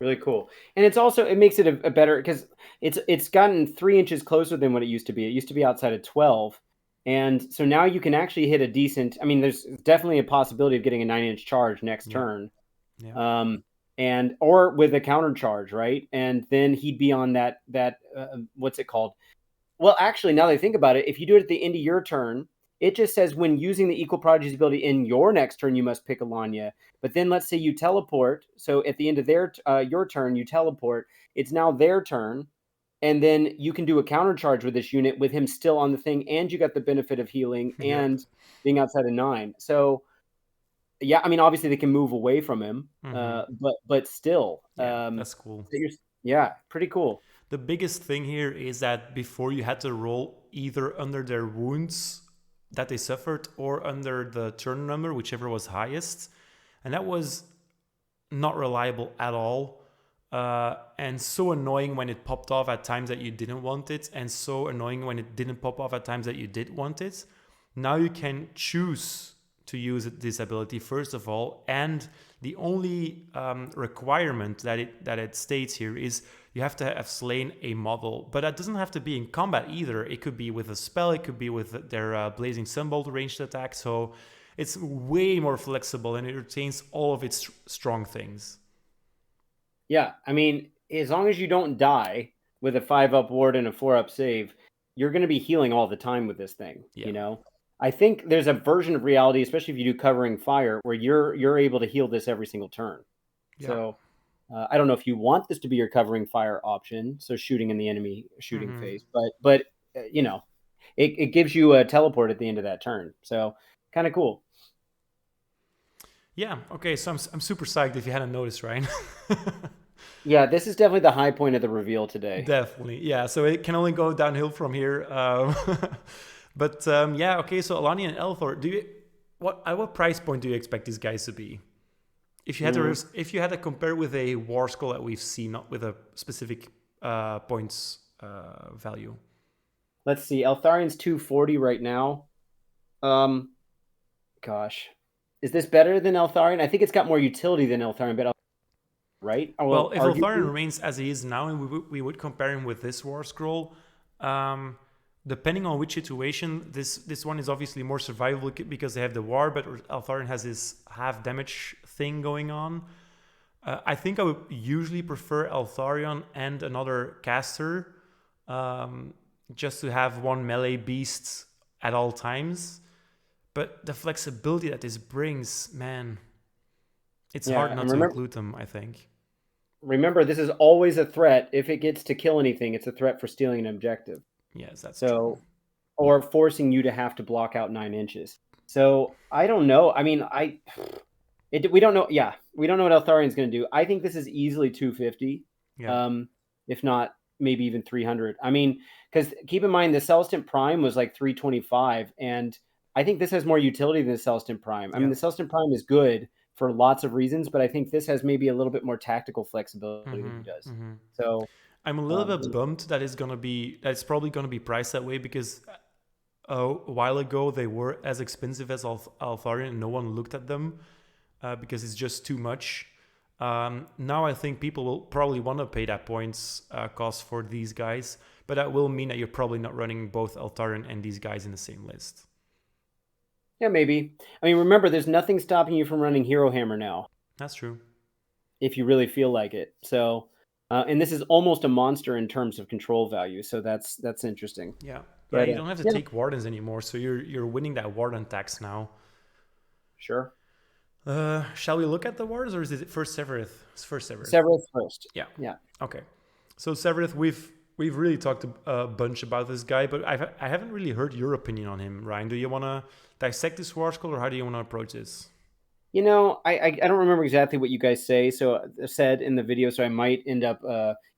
Really cool. And it makes it a better because it's gotten 3 inches closer than what it used to be. It used to be outside of 12. And so now you can actually hit a decent, I mean, there's definitely a possibility of getting a 9 inch charge next Yeah, turn. yeah, And or with a counter charge, right? And then he'd be on that what's it called? Well, actually, now that I think about it, if you do it at the end of your turn, it just says when using the equal prodigy's ability in your next turn, you must pick Alanya. But then let's say you teleport. So at the end of your turn, you teleport. It's now their turn. And then you can do a counter charge with this unit with him still on the thing. And you got the benefit of healing yep. and being outside of 9. So, yeah, I mean, obviously they can move away from him. Mm-hmm. But still, Yeah, that's cool. yeah, pretty cool. The biggest thing here is that before you had to roll either under their wounds that they suffered or under the turn number, whichever was highest. And that was not reliable at all. And so annoying when it popped off at times that you didn't want it, and so annoying when it didn't pop off at times that you did want it. Now you can choose to use this ability first of all, and the only requirement that it states here is you have to have slain a model, but that doesn't have to be in combat either. It could be with a spell, it could be with their blazing sunbolt ranged attack. So it's way more flexible and it retains all of its strong things. Yeah, I mean, as long as you don't die with a 5-up ward and a 4-up save, you're going to be healing all the time with this thing. Yeah. I think there's a version of reality, especially if you do covering fire, where you're able to heal this every single turn. Yeah. So I don't know if you want this to be your covering fire option, so shooting in the enemy shooting Mm-hmm. phase, but it gives you a teleport at the end of that turn. So kind of cool. Yeah. Okay. So I'm super psyched if you hadn't noticed, right? Yeah, this is definitely the high point of the reveal today. Definitely. Yeah. So it can only go downhill from here. But yeah. Okay. So Elania and Elthor, at what price point do you expect these guys to be? If you had to compare with a war scroll that we've seen, not with a specific points value. Let's see. Eltharian's 240 right now. Gosh, is this better than Eltharion? I think it's got more utility than Eltharion, but right? I Well, will if Eltharion argue. remains as he is now, and we would compare him with this War Scroll, um, depending on which situation, this one is obviously more survivable because they have the war, but Eltharion has this half damage thing going on. I think I would usually prefer Eltharion and another caster, um, just to have one melee beast at all times. But the flexibility that this brings, man, it's hard Yeah, not and to include them, I think. remember, this is always a threat. If it gets to kill anything, it's a threat for stealing an objective. Yes, that's true. So, or forcing you to have to block out 9 inches. So I don't know. I mean, we don't know. Yeah, we don't know what Eltharion's going to do. I think this is easily 250, Yeah. if not maybe even 300. I mean, because keep in mind the Celestin Prime was like 325, and I think this has more utility than the Celestin Prime. I mean, Yeah. the Celestin Prime is good for lots of reasons, but I think this has maybe a little bit more tactical flexibility than he does. So, I'm a little bit bummed that it's probably gonna be priced that way because a while ago they were as expensive as Altharion and no one looked at them because it's just too much. Now I think people will probably want to pay that points cost for these guys, but that will mean that you're probably not running both Eltharion and these guys in the same list. yeah, maybe. I mean, remember, there's nothing stopping you from running Hero Hammer now That's true. if you really feel like it. So, and this is almost a monster in terms of control value. So that's interesting. Yeah, yeah. But You don't have to yeah, take wardens anymore, so you're winning that warden tax now. sure. Shall we look at the wardens, or is it first Severith? It's first Severith. Severus first. Yeah. Yeah. Okay. So Severith, we've really talked a bunch about this guy, but I haven't really heard your opinion on him, Ryan. Do you want to dissect this war scroll, or how do you want to approach this? You know, I don't remember exactly what you guys said in the video, so I might end up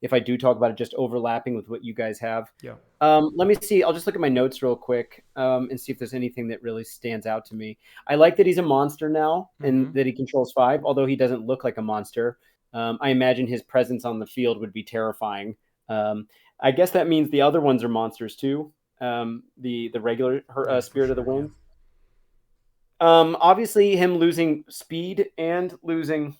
if I do talk about it, just overlapping with what you guys have. Yeah. Let me see. I'll just look at my notes real quick and see if there's anything that really stands out to me. I like that he's a monster now and that he controls 5, although he doesn't look like a monster. I imagine his presence on the field would be terrifying. I guess that means the other ones are monsters too. The regular Yeah, Spirit of the sure, yeah. Wind. Obviously, him losing speed and losing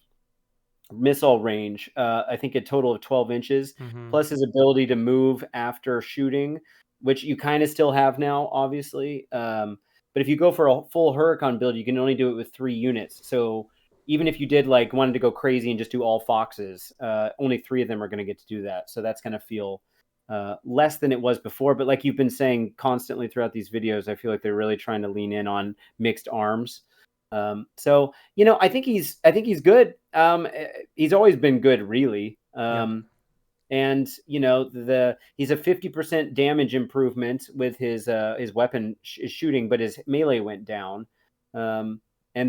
missile range. I think a total of 12 inches, plus his ability to move after shooting, which you kind of still have now, obviously. But if you go for a full Huracan build, you can only do it with 3 units. So even if you did like wanted to go crazy and just do all foxes, only 3 of them are going to get to do that. So that's going to feel less than it was before. But like you've been saying constantly throughout these videos, I feel like they're really trying to lean in on mixed arms. So you know, I think he's good. He's always been good, really. Yeah. And you know, he's a 50% damage improvement with his weapon shooting, but his melee went down. And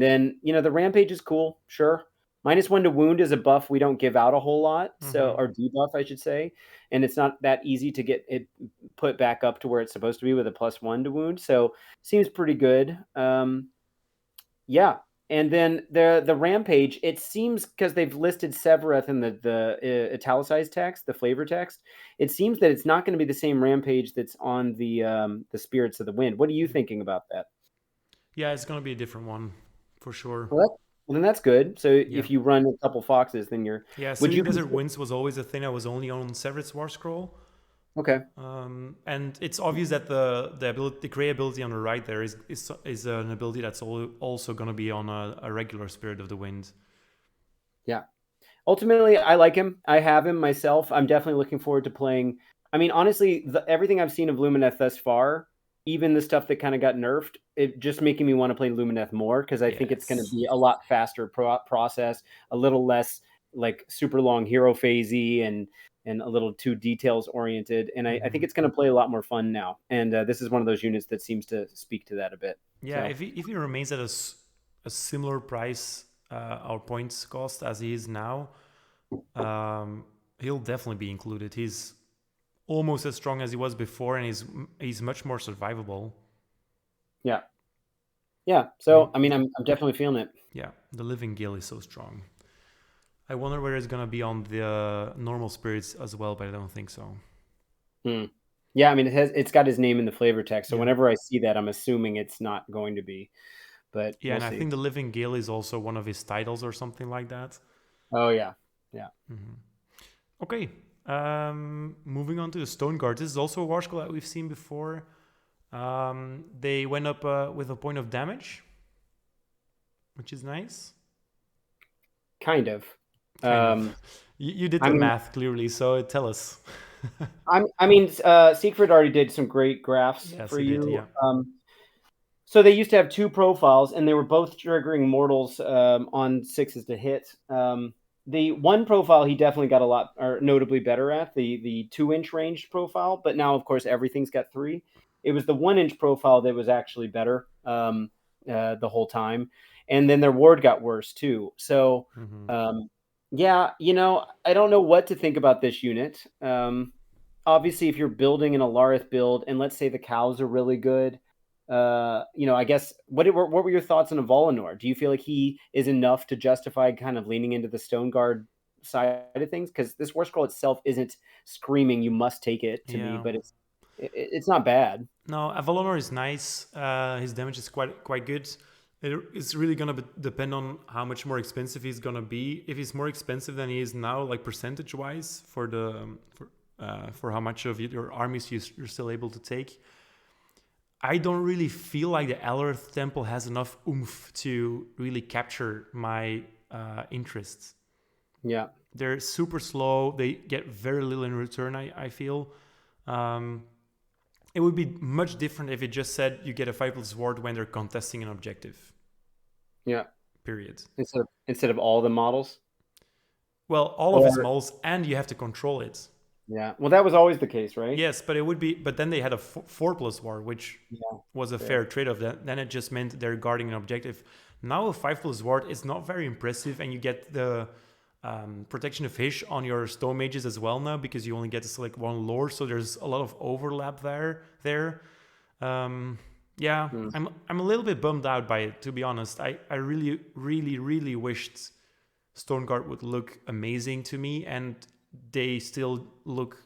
then you know, the rampage is cool, sure. -1 to wound is a buff we don't give out a whole lot, so or debuff, I should say, and it's not that easy to get it put back up to where it's supposed to be with a +1 to wound. So seems pretty good. Yeah, and then the rampage. It seems because they've listed Severeth in the italicized text, the flavor text. It seems that it's not going to be the same rampage that's on the Spirits of the Wind. What are you thinking about that? Yeah, it's gonna be a different one for sure. Well, then that's good. So Yeah. if you run a couple foxes, then you're. Yeah, Would you Searing Desert Winds was always a thing that was only on Severith's War Scroll. Okay. And it's obvious that the gray ability on the right there is an ability that's also going to be on a regular Spirit of the Wind. Yeah. Ultimately, I like him. I have him myself. I'm definitely looking forward to playing. I mean, honestly, everything I've seen of Lumineth thus far, even the stuff that kind of got nerfed, it just making me want to play Lumineth more because I think it's going to Yes. be a lot faster process, a little less like super long hero phasey and a little too details oriented. And I think it's going to play a lot more fun now. And this is one of those units that seems to speak to that a bit. Yeah, So. if he remains at a similar price or points cost as he is now, he'll definitely be included. He's almost as strong as he was before, and he's much more survivable. Yeah. Yeah. So I mean, I'm definitely feeling it. Yeah, the Living Gale is so strong. I wonder whether it's gonna be on the normal spirits as well, but I don't think so. Yeah, I mean, it's got his name in the flavor text, so Yeah. whenever I see that, I'm assuming it's not going to be. But Yeah, we'll and I see. think the Living Gale is also one of his titles or something like that. Oh yeah, Yeah. Okay. Moving on to the Stone Guard. This is also a war scroll that we've seen before. They went up with a point of damage, which is nice. Kind of. Kind of. You did the math clearly, so tell us. Siegfried already did some great graphs for you. Did, yeah. So they used to have two profiles, and they were both triggering mortals on 6s to hit. The one profile he definitely got a lot, or notably better at, the 2-inch range profile. But now, of course, everything's got 3. It was the 1-inch profile that was actually better the whole time, and then their ward got worse too. So, yeah, I don't know what to think about this unit. Obviously, if you're building an Alarith build, and let's say the cows are really good. I guess what were your thoughts on a Volinor? Do you feel like he is enough to justify kind of leaning into the Stone Guard side of things? Because this War Scroll itself isn't screaming you must take it to me, but it's not bad. No, a Volinor is nice. His damage is quite good. It's really gonna depend on how much more expensive he's gonna be. If he's more expensive than he is now, like percentage wise, for how much of your armies you're still able to take. I don't really feel like the Alarith Temple has enough oomph to really capture my interests. Yeah. They're super slow. They get very little in return, I feel. It would be much different if it just said you get a 5+ ward when they're contesting an objective. Yeah. Period. Instead of all the models? Well, all of his models, and you have to control it. Yeah, well, that was always the case, right? Yes, but it would be. But then they had a 4+ war, which was a fair trade-off. Then it just meant they're guarding an objective. Now a 5+ ward is not very impressive, and you get the protection of Hysh on your stone mages as well now, because you only get to select one lord, so there's a lot of overlap there. I'm a little bit bummed out by it, to be honest. I really, really, really wished Stone Guard would look amazing to me, and they still look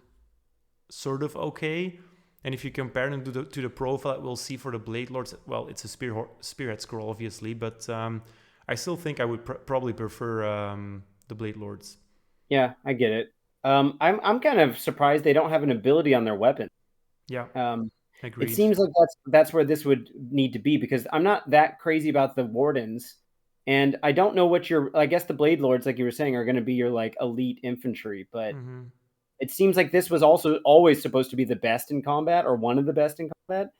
sort of okay. And if you compare them to the profile that we'll see for the Blade Lords, well, it's a Spearhead scroll, obviously, but I still think I would probably prefer the Blade Lords. Yeah, I get it. I'm kind of surprised they don't have an ability on their weapon. Yeah, agreed. It seems like that's where this would need to be, because I'm not that crazy about the Wardens. And I don't know what I guess the Blade Lords, like you were saying, are going to be your like elite infantry, but it seems like this was also always supposed to be the best in combat, or one of the best in combat.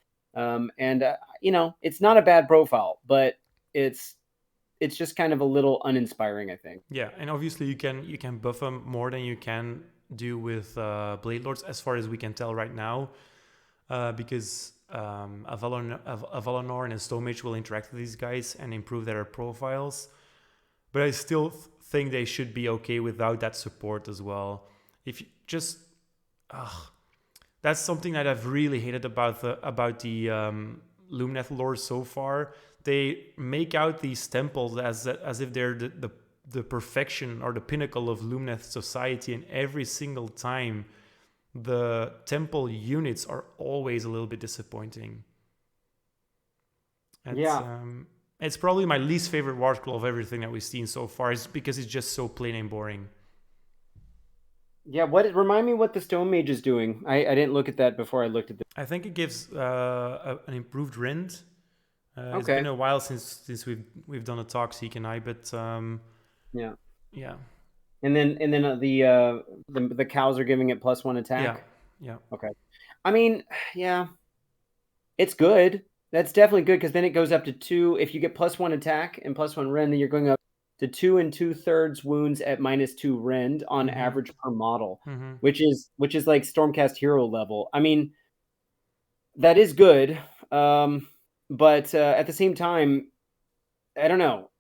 It's not a bad profile, but it's just kind of a little uninspiring, I think. Yeah, and obviously you can buff them more than you can do with Blade Lords, as far as we can tell right now, because a Volinor and a Stone Mage will interact with these guys and improve their profiles. But I still think they should be okay without that support as well. If you just, that's something that I've really hated about the Lumineth lore so far. They make out these temples as if they're the perfection or the pinnacle of Lumineth society, and every single time the temple units are always a little bit disappointing. It's probably my least favorite war scroll of everything that we've seen so far, is because it's just so plain and boring. Yeah, remind me what the Stone Mage is doing. I didn't look at that before I looked at this. I think it gives an improved rend. It's been a while since we've done a talk, Seek and I, but yeah. And then the cows are giving it +1 attack. Yeah. Okay. I mean, yeah, it's good. That's definitely good, because then it goes up to 2. If you get +1 attack and +1 rend, then you're going up to 2 2/3 wounds at -2 rend on average per model, which is like Stormcast hero level. I mean, that is good, but at the same time, I don't know.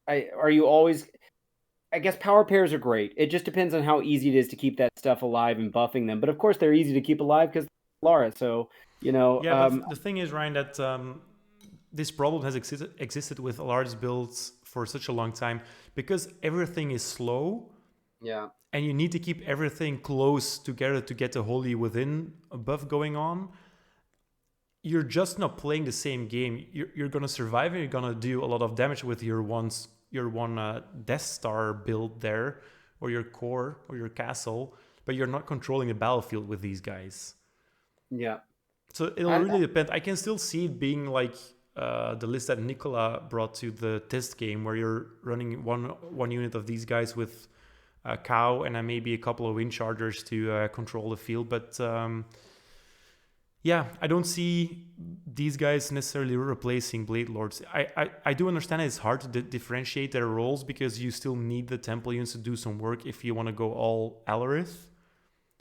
I guess power pairs are great. It just depends on how easy it is to keep that stuff alive and buffing them. But of course, they're easy to keep alive because Lara. So Yeah, but the thing is, Ryan, that this problem has existed with Alar's builds for such a long time, because everything is slow. Yeah. And you need to keep everything close together to get the Holy Within buff going on. You're just not playing the same game. You're gonna survive, and you're gonna do a lot of damage with your one Death Star build there, or your core or your castle, but you're not controlling the battlefield with these guys. Yeah. So it'll really depend. I can still see it being like the list that Nicola brought to the test game, where you're running one unit of these guys with a cow and then maybe a couple of wind chargers to control the field. But yeah, I don't see these guys necessarily replacing Blade Lords. I do understand it's hard to differentiate their roles because you still need the Temple units to do some work if you want to go all Alarith.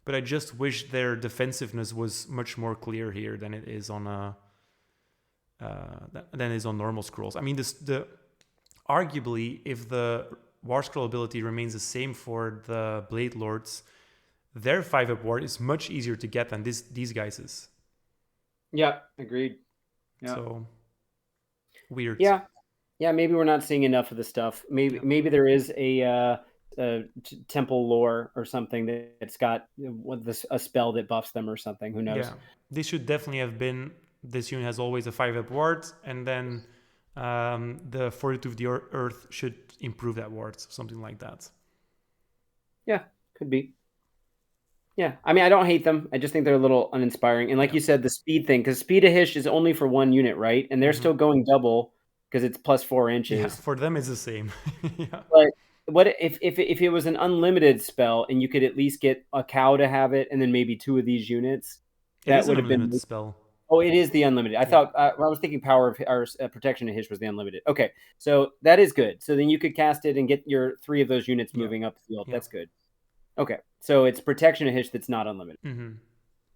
But I just wish their defensiveness was much more clear here than it is on normal scrolls. I mean, arguably, if the War Scroll ability remains the same for the Blade Lords, their 5-up ward is much easier to get than these guys'. Yeah, agreed. Yeah. So weird. Yeah, maybe we're not seeing enough of the stuff. Maybe there is a temple lore or something that's got a spell that buffs them or something. Who knows? Yeah, this should definitely have been. This unit has always a 5-up ward, and then the Fortitude of the Earth should improve that ward, something like that. Yeah, could be. Yeah, I mean, I don't hate them. I just think they're a little uninspiring. And like you said, the speed thing, because speed of Hysh is only for one unit, right? And they're still going double because it's plus 4 inches. Yeah, for them it's the same. Yeah. But what if it was an unlimited spell and you could at least get a cow to have it and then maybe 2 of these units? That would have been the spell. Oh, it is the unlimited. I thought I was thinking power of or protection of Hysh was the unlimited. Okay, so that is good. So then you could cast it and get your 3 of those units moving up the field. That's good. Okay, so it's protection of Hysh that's not unlimited.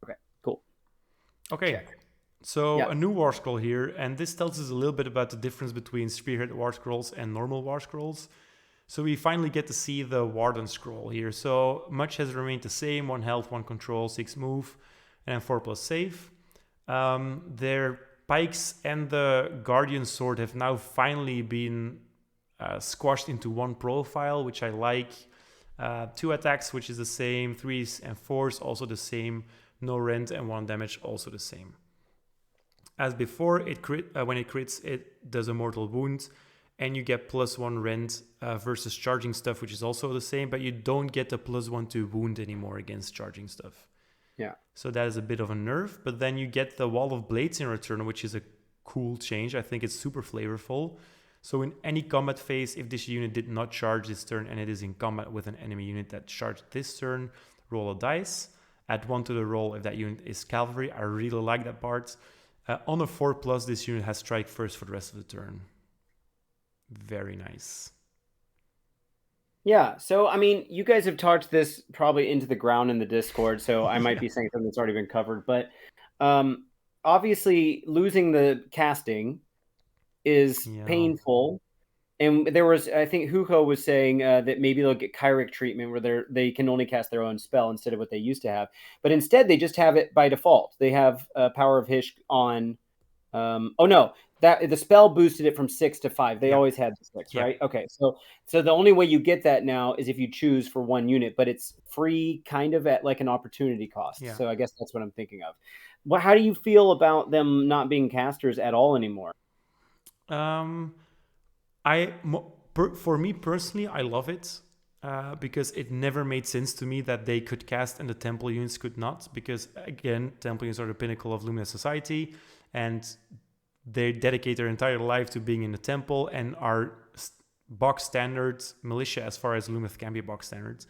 Okay, cool. Okay. Check. So a new War Scroll here, and this tells us a little bit about the difference between Spearhead War Scrolls and normal War Scrolls. So we finally get to see the Warden Scroll here. So much has remained the same: 1 health, 1 control, 6 move, and 4+ save. Their pikes and the Guardian Sword have now finally been squashed into one profile, which I like. 2 attacks, which is the same. 3s and 4s also the same. No rend and 1 damage also the same. As before, when it crits, it does a mortal wound, and you get +1 rend versus charging stuff, which is also the same, but you don't get the +1 to wound anymore against charging stuff. Yeah. So that is a bit of a nerf, but then you get the Wall of Blades in return, which is a cool change. I think it's super flavorful. So in any combat phase, if this unit did not charge this turn and it is in combat with an enemy unit that charged this turn, roll a dice, add 1 to the roll if that unit is cavalry. I really like that part. On a 4+, this unit has strike first for the rest of the turn. Very nice. Yeah, so I mean, you guys have talked this probably into the ground in the Discord, so I might be saying something that's already been covered, but obviously losing the casting is painful. And there was, I think Hugo was saying that maybe they'll get Kyric treatment where they can only cast their own spell instead of what they used to have. But instead, they just have it by default. They have Power of Hysh on. Oh no, that the spell boosted it from 6 to 5. They always had the 6, right? Okay, so the only way you get that now is if you choose for 1 unit, but it's free, kind of at like an opportunity cost. So I guess that's what I'm thinking of. Well, how do you feel about them not being casters at all anymore? For me personally, I love it because it never made sense to me that they could cast and the Temple units could not. Because again, Temple units are the pinnacle of Lumineth society, and they dedicate their entire life to being in the Temple and are box standard militia as far as Lumineth can be box standards.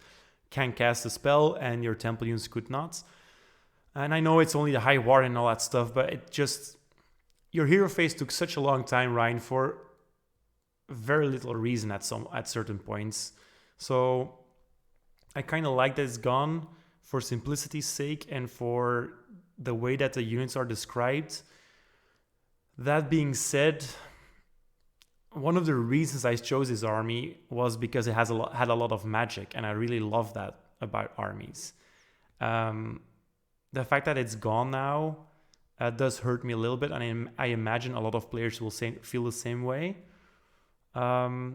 Can cast a spell and your Temple units could not. And I know it's only the high war and all that stuff, but it just... Your hero phase took such a long time, Ryan, for very little reason at certain points. So I kind of like that it's gone for simplicity's sake and for the way that the units are described. That being said, one of the reasons I chose this army was because it had a lot of magic, and I really love that about armies. The fact that it's gone now does hurt me a little bit, and I imagine a lot of players will feel the same way. But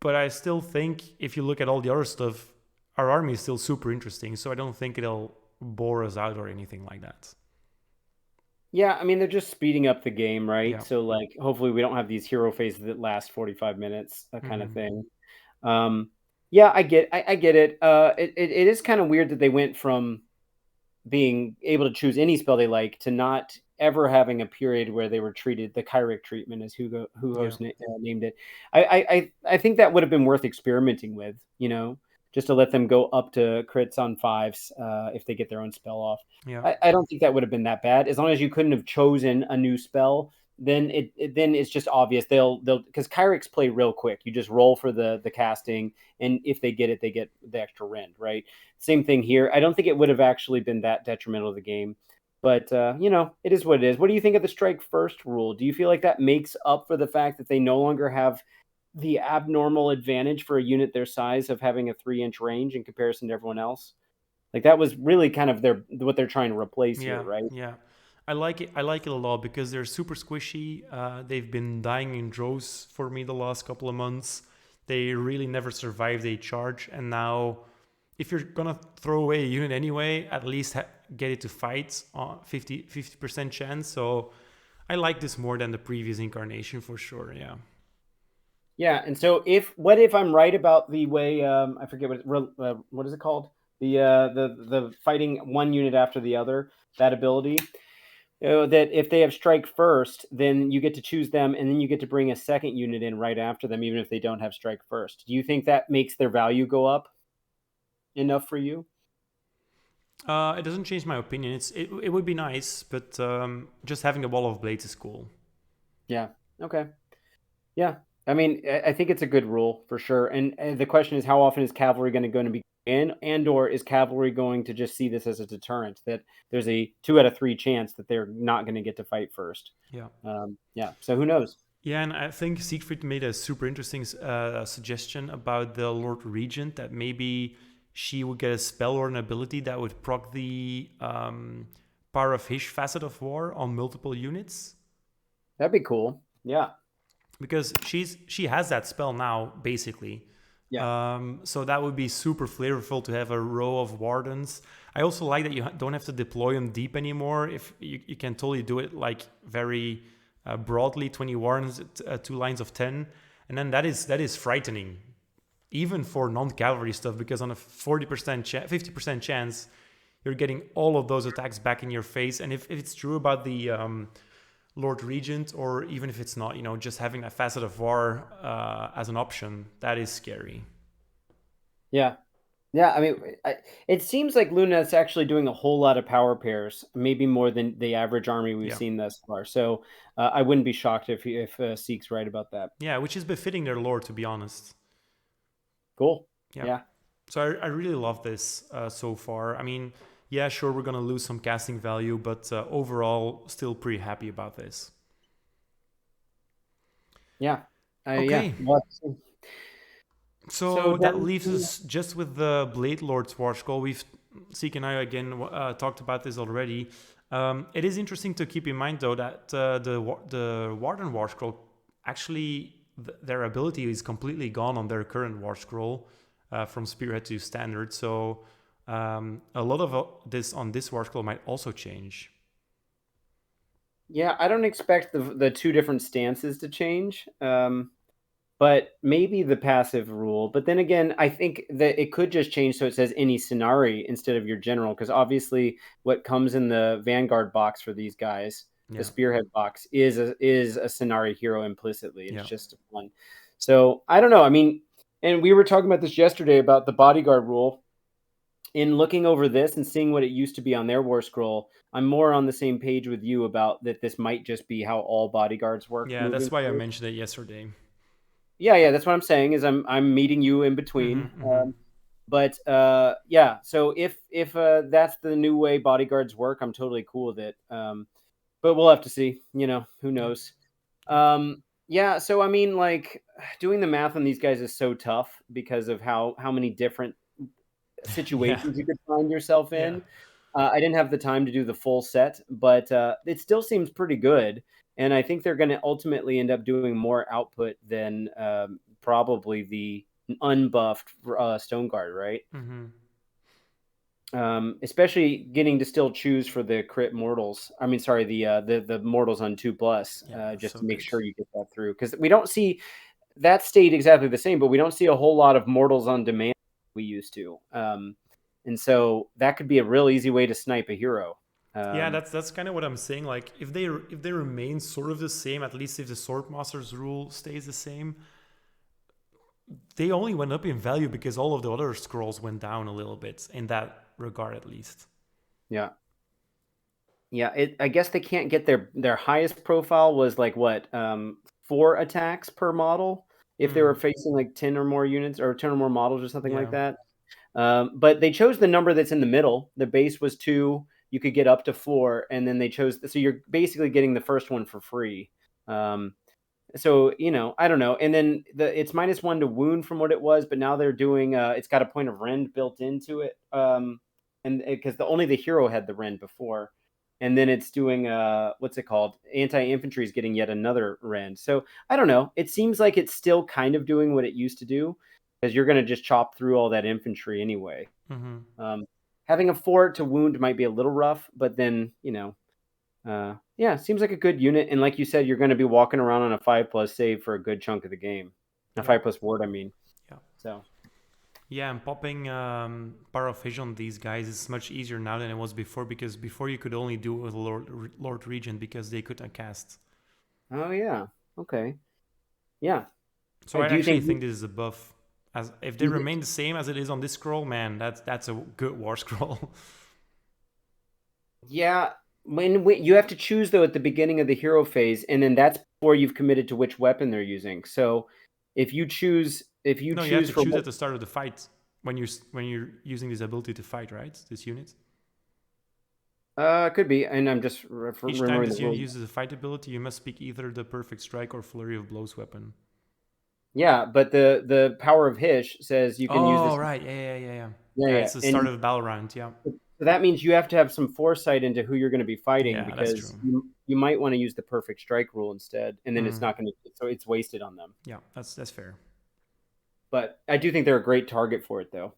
I still think if you look at all the other stuff, our army is still super interesting, so I don't think it'll bore us out or anything like that. Yeah, I mean, they're just speeding up the game, right? Yeah. So, hopefully we don't have these hero phases that last 45 minutes, that kind of thing. Yeah, I get it. It is kind of weird that they went from being able to choose any spell they like to not ever having a period where they were treated the Kyric treatment, as who Yeah, host named it. I think that would have been worth experimenting with, just to let them go up to crits on fives if they get their own spell off. yeah, I don't think that would have been that bad as long as you couldn't have chosen a new spell. Then then it's just obvious they'll because Kyrics play real quick. You just roll for the casting, and if they get it, they get the extra rend, right? Same thing here. I don't think it would have actually been that detrimental to the game, but it is what it is. What do you think of the strike first rule? Do you feel like that makes up for the fact that they no longer have the abnormal advantage for a unit their size of having a 3-inch range in comparison to everyone else? Like that was really kind of what they're trying to replace here, yeah, right? yeah. I like it. I like it a lot because they're super squishy. They've been dying in droves for me the last couple of months. They really never survived a charge, and now, if you're gonna throw away a unit anyway, at least get it to fight on 50% chance. So I like this more than the previous incarnation for sure. Yeah. Yeah, and so what if I'm right about the way I forget what is it called, the fighting one unit after the other, that ability, that if they have strike first, then you get to choose them, and then you get to bring a second unit in right after them, even if they don't have strike first. Do you think that makes their value go up enough for you? It doesn't change my opinion. It would be nice, but just having a wall of blades is cool. Yeah. Okay. Yeah, I mean, I think it's a good rule for sure. And the question is, how often is cavalry going to be in, and/or is cavalry going to just see this as a deterrent that there's a 2 out of 3 chance that they're not going to get to fight first? Yeah. Yeah. So who knows? Yeah, and I think Siegfried made a super interesting suggestion about the Lord Regent, that maybe she would get a spell or an ability that would proc the Power of Hish Facet of War on multiple units. That'd be cool. Yeah. Because she has that spell now, basically. Yeah. So that would be super flavorful to have a row of Wardens. I also like that you don't have to deploy them deep anymore. If you can totally do it like very broadly, 20 Wardens, 2 lines of 10, and then that is frightening, even for non-cavalry stuff, because on a 40%, 50% chance, you're getting all of those attacks back in your face. And if it's true about the Lord Regent, or even if it's not, just having a Facet of War as an option, that is scary. Yeah. Yeah, I mean, it seems like Luna's actually doing a whole lot of power pairs, maybe more than the average army we've Yeah. seen thus far. So I wouldn't be shocked if Seek's right about that. Yeah, which is befitting their lore, to be honest. Cool. Yeah. Yeah. So I really love this so far. I mean, yeah, sure, we're going to lose some casting value, but overall, still pretty happy about this. Yeah. Yeah. Okay. So So that then, leaves us just with the Blade Lord's War Scroll. Seek and I again talked about this already. It is interesting to keep in mind, though, that the Warden War Scroll, actually, their ability is completely gone on their current War Scroll from Spearhead to Standard. So a lot of this on this War Scroll might also change. yeah, I don't expect the two different stances to change. But maybe the passive rule. But then again, I think that it could just change so it says any scenario instead of your general, because obviously what comes in the Vanguard box for these guys, Yeah. the Spearhead box, is a scenario hero implicitly. It's Yeah. just one. So I don't know. I mean, and we were talking about this yesterday about the bodyguard rule. In looking over this and seeing what it used to be on their war scroll, I'm more on the same page with you about that. This might just be how all bodyguards work. Yeah, Moving that's why I forward. mentioned it yesterday. Yeah, that's what I'm saying is I'm meeting you in between. Mm-hmm, mm-hmm. But yeah, so if that's the new way bodyguards work, I'm totally cool with it. But we'll have to see. Who knows? Yeah. So I mean, like doing the math on these guys is so tough because of how many different Yeah. situations you could find yourself Yeah. in. I didn't have the time to do the full set, but it still seems pretty good. And I think they're going to ultimately end up doing more output than probably the unbuffed Stone Guard, right? Mm-hmm. Especially getting to still choose for the crit mortals. I mean, sorry, the mortals on 2+, Yeah, just so to make good. sure you get that through, because we don't see that stayed exactly the same, but we don't see a whole lot of mortals on demand we used to. And so that could be a real easy way to snipe a hero. Yeah, that's kind of what I'm saying. Like if they remain sort of the same, at least if the Swordmaster's rule stays the same, they only went up in value because all of the other scrolls went down a little bit in that regard, at least. Yeah. Yeah, I guess they can't get their highest profile was like what, 4 attacks per model if they were facing like 10 or more units or 10 or more models or something like that. But they chose the number that's in the middle. The base was 2. You could get up to 4, and then they chose. So you're basically getting the first one for free. So I don't know. And then it's -1 to wound from what it was, but now they're doing. It's got a point of rend built into it. And because only the hero had the rend before, and then it's doing what's it called? Anti-infantry is getting yet another rend. So I don't know. It seems like it's still kind of doing what it used to do, because you're going to just chop through all that infantry anyway. Having a 4 to wound might be a little rough, but then yeah, seems like a good unit. And like you said, you're going to be walking around on a 5+ save for a good chunk of the game. A 5+ ward, I mean. Yeah. So. Yeah, and popping Power of Hyshian on these guys is much easier now than it was before, because before you could only do it with Lord Regent because they couldn't cast. Oh yeah. Okay. Yeah. So I actually think this is a buff. As if they remain the same as it is on this scroll, man, that's a good war scroll. Yeah. When you have to choose though at the beginning of the hero phase, and then that's before you've committed to which weapon they're using. So if you choose, you have to choose at the start of the fight when you're using this ability to fight, right? This unit. Could be, and I'm just each time this unit uses a fight ability, you must pick either the Perfect Strike or Flurry of Blows weapon. Yeah, but the Power of Hysh says you can use this. Oh, right. Yeah. It's the start of a battle round, yeah. So that means you have to have some foresight into who you're going to be fighting, because you might want to use the Perfect Strike rule instead, and then it's not going to, so it's wasted on them. Yeah, that's fair. But I do think they're a great target for it, though.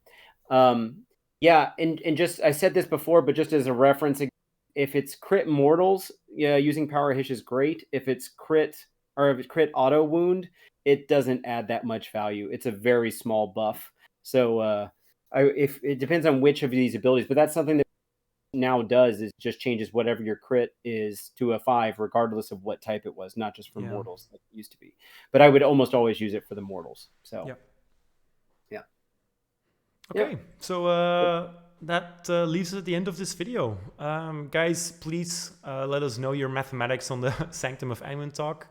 Yeah, and just, I said this before, but just as a reference, if it's crit mortals, yeah, using Power Hysh is great. If it's crit auto wound, it doesn't add that much value. It's a very small buff. So if it depends on which of these abilities, but that's something that now does, is just changes whatever your crit is to a 5, regardless of what type it was, not just for mortals like it used to be. But I would almost always use it for the mortals. So yeah. Okay, so that leaves us at the end of this video. Guys, please let us know your mathematics on the Sanctum of Amok talk.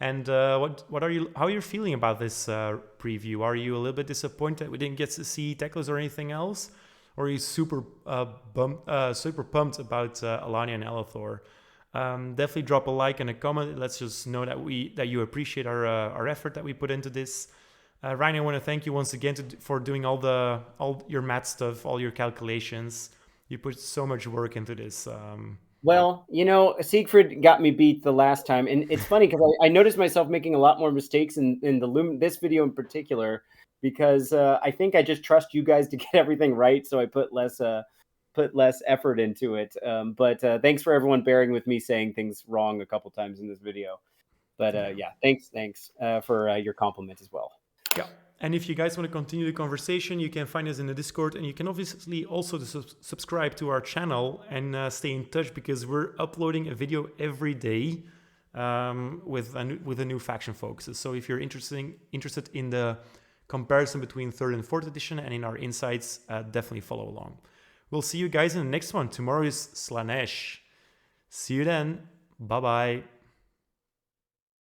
And how are you feeling about this preview? Are you a little bit disappointed that we didn't get to see Teclis or anything else? Or are you super pumped about Elania and Elthor? Definitely drop a like and a comment. Let's just know that you appreciate our effort that we put into this. Ryan, I want to thank you once again for doing all your math stuff, all your calculations. You put so much work into this. Well, Siegfried got me beat the last time, and it's funny because I noticed myself making a lot more mistakes in this video in particular, because I think I just trust you guys to get everything right, so I put less effort into it. But thanks for everyone bearing with me saying things wrong a couple times in this video. But yeah, thanks for your compliment as well. Yeah. And if you guys want to continue the conversation, you can find us in the Discord, and you can obviously also subscribe to our channel and stay in touch, because we're uploading a video every day with a new faction focuses. So if you're interested in the comparison between 3rd and 4th edition and in our insights, definitely follow along. We'll see you guys in the next one. Tomorrow is Slanesh. See you then. Bye-bye.